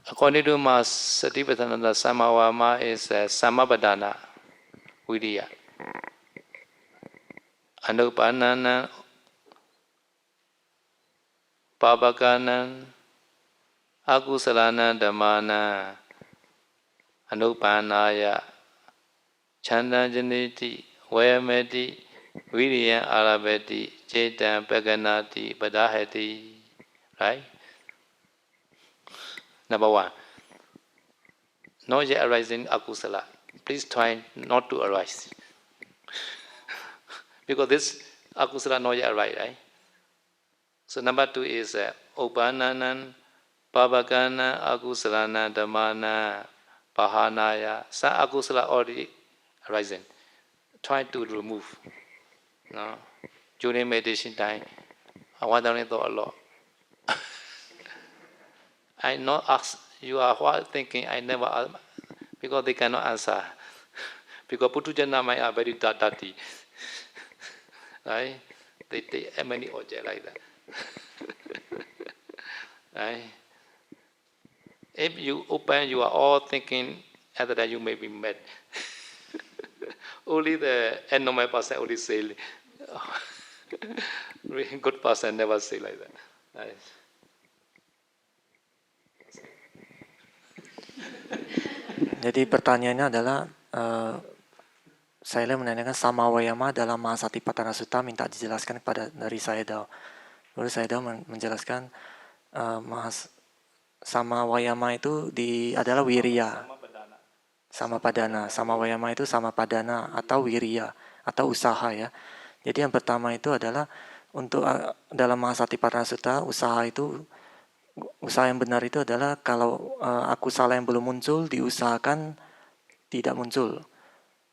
[SPEAKER 1] According to Mahasatipatthana, Samma Vayama is Sammapadana Viriya. Anupanana, Papakana, Akusalanan Dhammana, anupanaya chandanjaniti vayameti viriyan arabeti cetan paganati padahati. Right? Number 1. Not yet arising akusala. Please try not to arise. Because this akusala not yet arise, right? So number 2 is upananan pavakana akusalana dhammana pahanaya. Some akusala already arising. Try to remove. No? During meditation time, I wondering thought a lot. I not ask you are what thinking. I never ask because they cannot answer. Because Putujana mind are very dirty, right? They take many objects like that, right? If you open, you are all thinking. After that, you may be mad. Only the abnormal person only say. Really good person never say like that. Right?
[SPEAKER 2] Jadi pertanyaannya adalah saya menanyakan sama wayama dalam Mahasatipatthana Sutta minta dijelaskan dari Sayadaw. Lalu Sayadaw menjelaskan sama wayama itu adalah wiriya. Sama padana. Sama wayama itu sama padana atau wiriya atau usaha ya. Jadi yang pertama itu adalah untuk dalam Mahasatipatthana Sutta usaha yang benar itu adalah kalau akusala yang belum muncul diusahakan tidak muncul.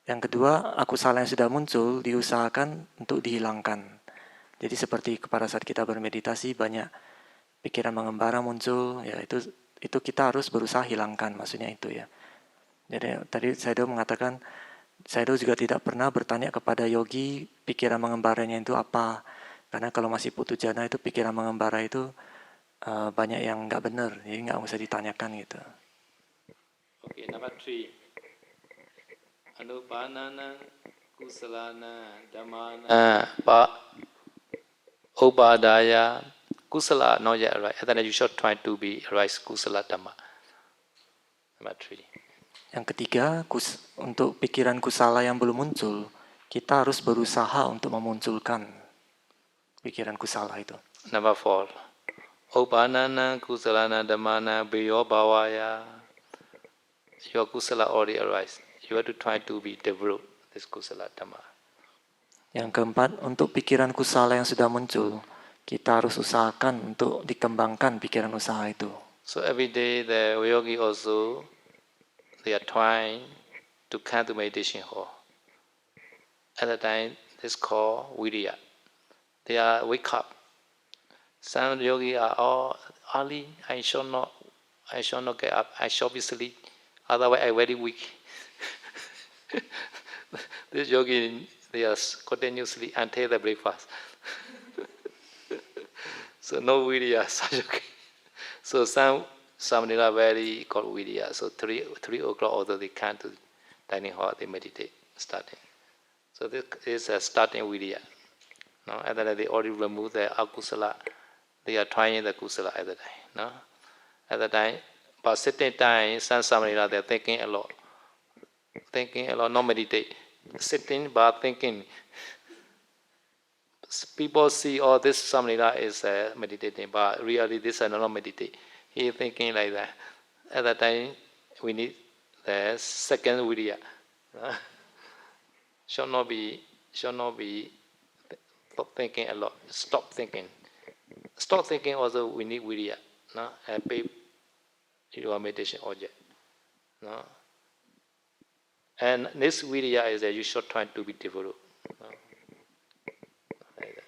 [SPEAKER 2] Yang kedua, akusala yang sudah muncul diusahakan untuk dihilangkan. Jadi seperti pada saat kita bermeditasi banyak pikiran mengembara muncul, ya itu kita harus berusaha hilangkan, maksudnya itu ya. Jadi tadi Sayadaw mengatakan, Sayadaw juga tidak pernah bertanya kepada yogi pikiran mengembaranya itu apa. Karena kalau masih putujana itu pikiran mengembara itu banyak yang nggak benar, jadi nggak usah ditanyakan gitu.
[SPEAKER 1] Okay, number 3. Anupanana kusalana dhammana upadaya kusala not yet arise. And then you should try to be arise kusala dhamma. Number 3.
[SPEAKER 2] Yang ketiga, untuk pikiran kusala yang belum muncul, kita harus berusaha untuk memunculkan pikiran kusala itu.
[SPEAKER 1] Number 4. Upanana kusalana dhammana biyo bhavaya. Your kusala already arise. You have to try to be develop this kusala dhamma.
[SPEAKER 2] Yang keempat, untuk pikiran kusala yang sudah muncul, kita harus usahakan untuk dikembangkan pikiran usaha itu.
[SPEAKER 1] So every day the yogi also they are trying to come to meditation hall. At the time this called viriya. They are wake up. Some yogi are all early. I shall not get up. I shall be asleep. Otherwise I very weak. This yogi, they are continuously until the breakfast. So no viriya, such yogi. So some are very called viriya. So 3 o'clock although they come to dining hall, they meditate, starting. So this is a starting viriya. No? And then they already remove the akusala. They are trying the kusala at the time. No? At the time, but sitting time, some samana, they are thinking a lot. Not meditate. Sitting but thinking. People see, oh, this samana is meditating, but really this is not meditate. He is thinking like that. At that time, we need the second viriya. Should not be thinking a lot. Stop thinking. Stop thinking also we need viriya. No? And pay your meditation object. No? And this viriya is that you should try to be developed. No? Like that.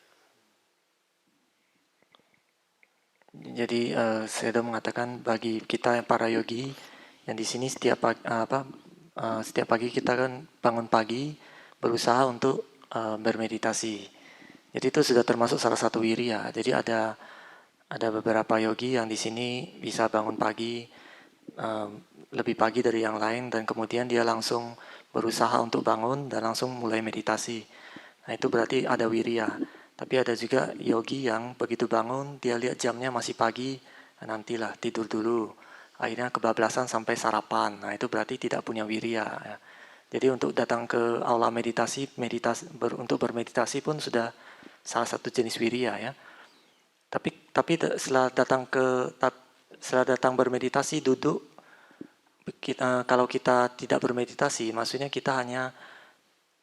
[SPEAKER 2] Jadi Sayadaw mengatakan bagi kita para yogi yang di sini setiap pagi kita kan bangun pagi berusaha untuk bermeditasi. Jadi itu sudah termasuk salah satu wiriya. Jadi ada beberapa yogi yang di sini bisa bangun pagi lebih pagi dari yang lain dan kemudian dia langsung berusaha untuk bangun dan langsung mulai meditasi. Nah itu berarti ada wiriya. Tapi ada juga yogi yang begitu bangun dia lihat jamnya masih pagi, nantilah tidur dulu akhirnya kebablasan sampai sarapan. Nah itu berarti tidak punya wirya. Ya. Jadi untuk datang ke aula meditasi, untuk bermeditasi pun sudah salah satu jenis wirya ya. Tapi setelah datang bermeditasi duduk, kalau kita tidak bermeditasi, maksudnya kita hanya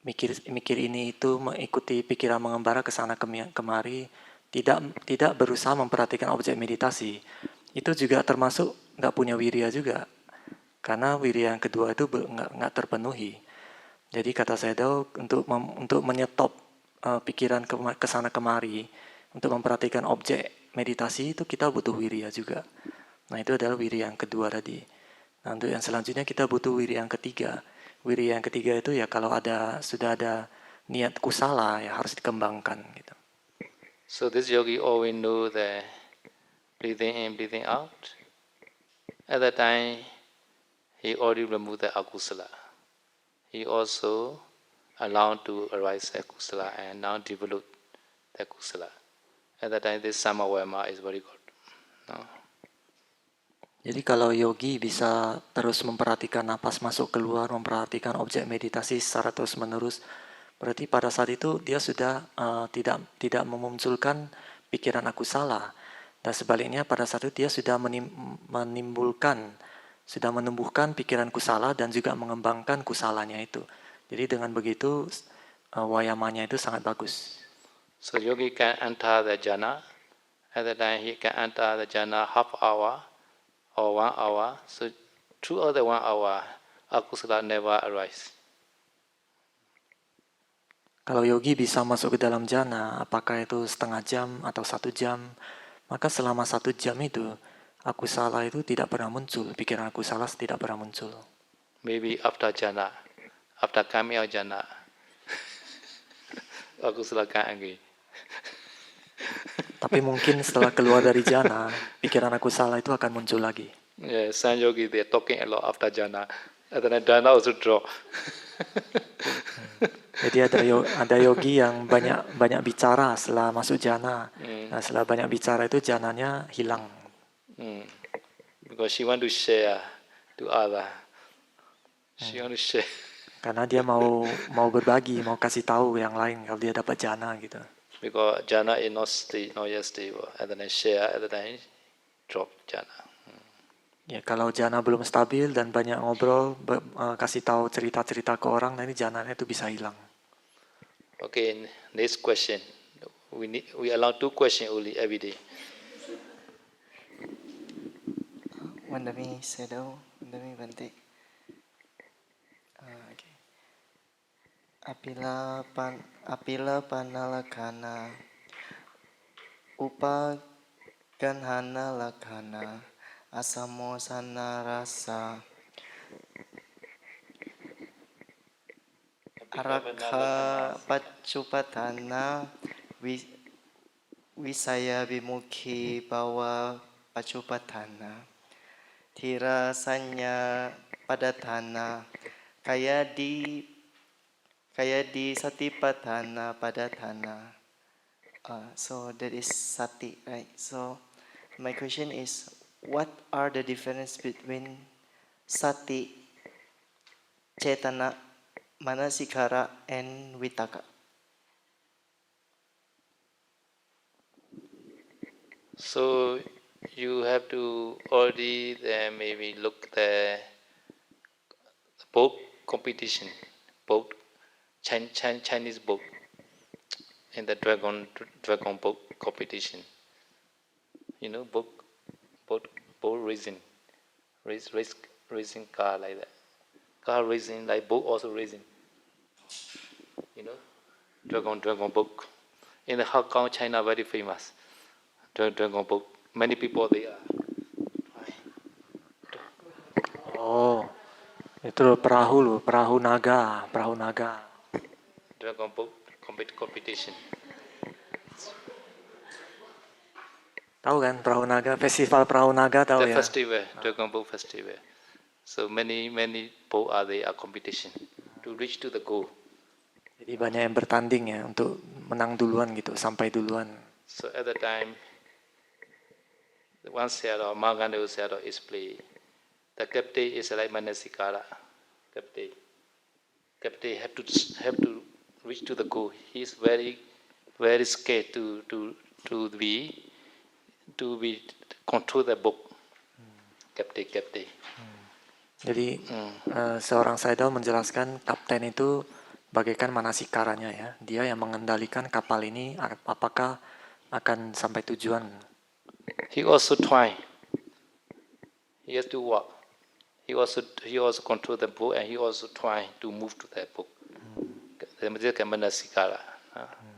[SPEAKER 2] mikir ini itu, mengikuti pikiran mengembara ke sana kemari, tidak berusaha memperhatikan objek meditasi. Itu juga termasuk nggak punya wirya juga, karena wirya yang kedua itu nggak terpenuhi. Jadi kata Sayadaw, untuk menyetop pikiran ke sana kemari, untuk memperhatikan objek meditasi itu kita butuh wirya juga. Nah itu adalah wirya yang kedua tadi. Nah untuk yang selanjutnya kita butuh wirya yang ketiga. Wirya yang ketiga itu ya kalau sudah ada niat kusala ya harus dikembangkan gitu.
[SPEAKER 1] So this yogi always know the breathing in, breathing out. At that time, he already removed the akusala. He also allowed to arise the kusala and now develop the kusala. At that time, this samavayama is very good. No?
[SPEAKER 2] Jadi kalau yogi bisa terus memperhatikan napas masuk keluar, memperhatikan objek meditasi secara terus menerus, berarti pada saat itu dia sudah tidak memunculkan pikiran aku salah. Dan sebaliknya pada saat itu dia sudah menumbuhkan pikiran kusala dan juga mengembangkan kusalanya itu. Jadi dengan begitu wayamanya itu sangat bagus.
[SPEAKER 1] So yogi can enter the jhana. At that time he can enter the jhana half hour or 1 hour. So throughout the 1 hour, akusala never arise.
[SPEAKER 2] Kalau yogi bisa masuk ke dalam jhana, apakah itu setengah jam atau 1 jam, maka selama 1 jam itu, akusala itu tidak pernah muncul, pikiran akusala tidak pernah muncul.
[SPEAKER 1] Maybe after jhana, after coming out jhana, akusala can again.
[SPEAKER 2] Tapi mungkin setelah keluar dari jhana, pikiran akusala itu akan muncul lagi.
[SPEAKER 1] Yeah, some yogi they are talking a lot after jhana. And then jhana also drop.
[SPEAKER 2] Jadi ada yogi yang banyak bicara setelah masuk jhana. Nah, setelah banyak bicara itu jhananya hilang.
[SPEAKER 1] Because she want to share to other. She want to share.
[SPEAKER 2] Karena dia mau berbagi, mau kasih tahu yang lain kalau dia dapat jhana gitu.
[SPEAKER 1] Because jhana is not yet stable. And then share at the time drop jhana.
[SPEAKER 2] Ya kalau jhana belum stabil dan banyak ngobrol, kasih tahu cerita-cerita ke orang, nanti jhananya itu bisa hilang.
[SPEAKER 1] Okay, next question. We allow 2 questions only every day.
[SPEAKER 4] Wandami Sayadaw, Wandami Bante. Okay. Apila panalakana upaganhana lakana asamosana rasa arakha pacupatana wisaya vimukhi bawa pacupatana thira sanya padatana kaya di satipatthana padatthana. So that is sati, right? So my question is, what are the difference between sati, cetana, manasikara, and vitaka?
[SPEAKER 1] So you have to already maybe look the book competition, book Chinese book in the dragon book competition. You know, boat racing car like that. Car racing like boat also racing. You know, dragon book in the Hong Kong, China, very famous. Dragon book. Many people they are.
[SPEAKER 2] Oh, itu perahu naga.
[SPEAKER 1] Dragon boat competition.
[SPEAKER 2] Tahu kan perahu naga, festival perahu naga tahu
[SPEAKER 1] The
[SPEAKER 2] ya?
[SPEAKER 1] festival, Dragon Boat Festival. So many boat are there competition to reach to the goal.
[SPEAKER 2] Jadi banyak yang bertanding ya untuk menang duluan gitu, sampai duluan.
[SPEAKER 1] So at the time, one Sayadaw, Markandeya Sayadaw is playing. The captain is like manasikara. Captain have to reach to the goal. He is very scared to be control the book. Captain.
[SPEAKER 2] Jadi seorang Sayadaw menjelaskan kapten itu bagaikan manasikaranya ya. Dia yang mengendalikan kapal ini apakah akan sampai tujuan.
[SPEAKER 1] He also try. He has to walk. He also control the boat and he also try to move to the boat. Manasikara.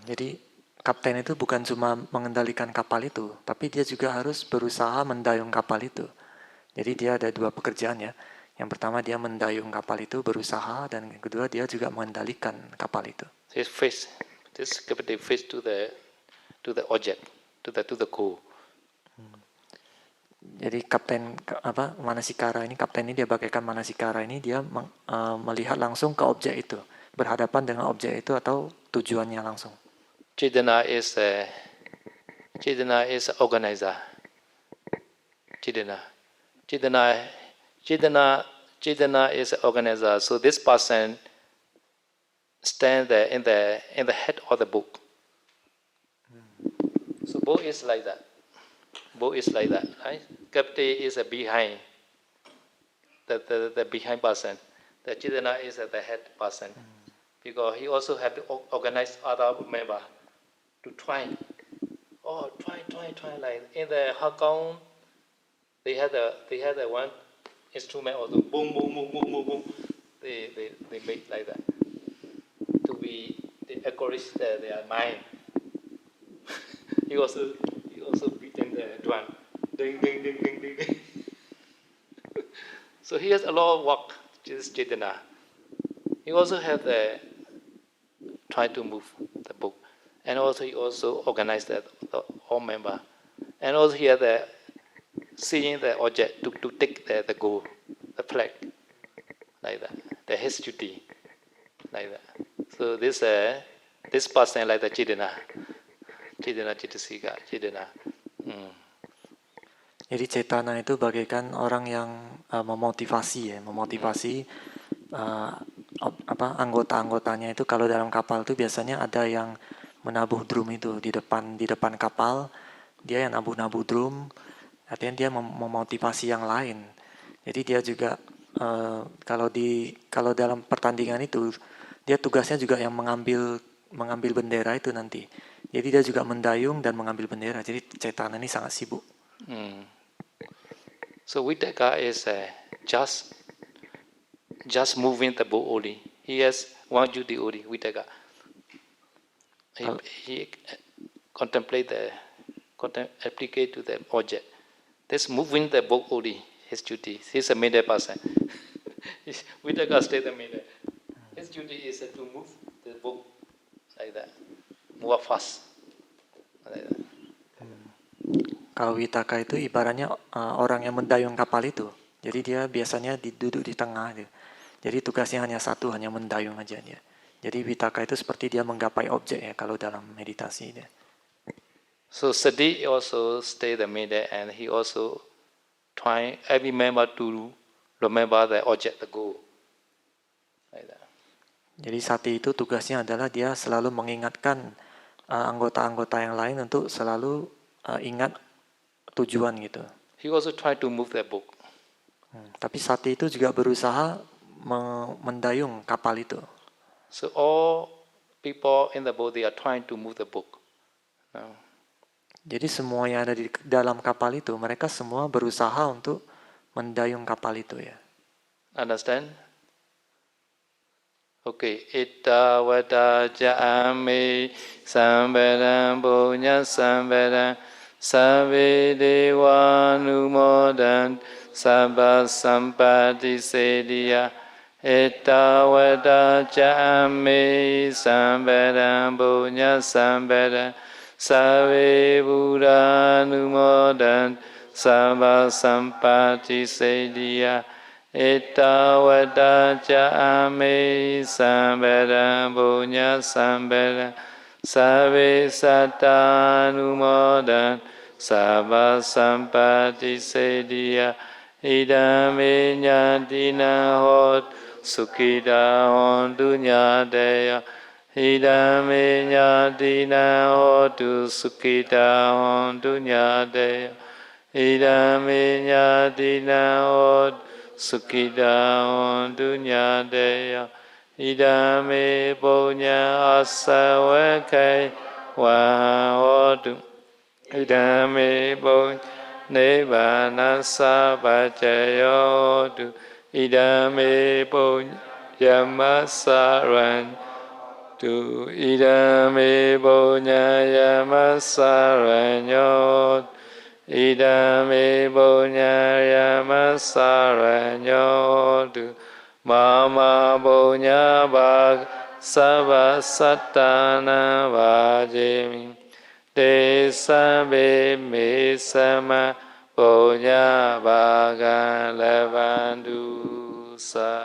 [SPEAKER 2] Jadi kapten itu bukan cuma mengendalikan kapal itu, tapi dia juga harus berusaha mendayung kapal itu. Jadi dia ada dua pekerjaan ya. Yang pertama dia mendayung kapal itu berusaha, dan yang kedua dia juga mengendalikan kapal itu.
[SPEAKER 1] This captain face to the object, to the goal.
[SPEAKER 2] Jadi kapten Manasikara ini, kapten ini dia bagaikan Manasikara ini, dia melihat langsung ke objek itu, berhadapan dengan objek itu atau tujuannya langsung.
[SPEAKER 1] Chedana is organizer. Chedana is an organizer. So this person stands there in the head of the book. So book is like that. Right? Captain is behind. The behind person. The Chedana is the head person. Because he also have to organize other member to try. Oh, try like in the Hakong. They had the one instrument also boom. They make like that to be they encourage their mind. he also beating the drum, ding. So he has a lot of work. Just Chaitanya. He also have the try to move the book, and also he also organized the all member, and also he had the seeing the object to take the goal, the flag, like that, the his duty, like that. So this person like the Chedana Chitasika.
[SPEAKER 2] Jadi Cetana itu bagaikan orang yang memotivasi anggota-anggotanya itu. Kalau dalam kapal itu biasanya ada yang menabuh drum itu di depan kapal, dia yang nabuh drum. Artinya dia memotivasi yang lain. Jadi dia juga kalau dalam pertandingan itu dia tugasnya juga yang mengambil bendera itu nanti. Jadi dia juga mendayung dan mengambil bendera. Jadi Cetana ini sangat sibuk.
[SPEAKER 1] So Vitaka is just moving the boat only. He has one duty only. Vitaka. He applicate to the object. This moving the boat only, his duty. He's a middle person. Vitaka stay the middle. His duty is to move the boat like that, move fast. Like that.
[SPEAKER 2] Kalau Witaka itu ibaratnya orang yang mendayung kapal itu. Jadi dia biasanya duduk di tengah. Jadi tugasnya hanya satu, hanya mendayung aja dia. Jadi Witaka itu seperti dia menggapai objek ya kalau dalam meditasi dia.
[SPEAKER 1] So Sati also stay the middle, and he also try every member to remember the object, the goal. Like that.
[SPEAKER 2] Jadi Sati itu tugasnya adalah dia selalu mengingatkan anggota-anggota yang lain untuk selalu ingat tujuan gitu.
[SPEAKER 1] He also try to move the boat.
[SPEAKER 2] Tapi Sati itu juga berusaha mendayung kapal itu.
[SPEAKER 1] So all people in the boat, they are trying to move the boat. No.
[SPEAKER 2] Jadi semua yang ada di dalam kapal itu, mereka semua berusaha untuk mendayung kapal itu ya.
[SPEAKER 1] Understand? Okay. Itta vada ja'ame sambaram punya sambaram sabe dewa numodan sabba sampati sediya. Itta vada ja'ame sambaram punya sambaram sabe buddha numodan sabba sampati sediya. Itta vada ja'ame sambaram punya sambaram sabe satta numodan sabba sampati sediya. idame nyatina hot sukita hontu nyateya idame nyatina hotu sukita hontu nyateya idame nyatina hot sukita hontu nyateya idame punya asawakai wahotu idame punya Nibbana sabacayotu idame punyamasaran tu idame punyamasaranyo idame punyamasaranyo tu mama punyabag sabasatana vajemi Desa me sama punya bagan levandusa.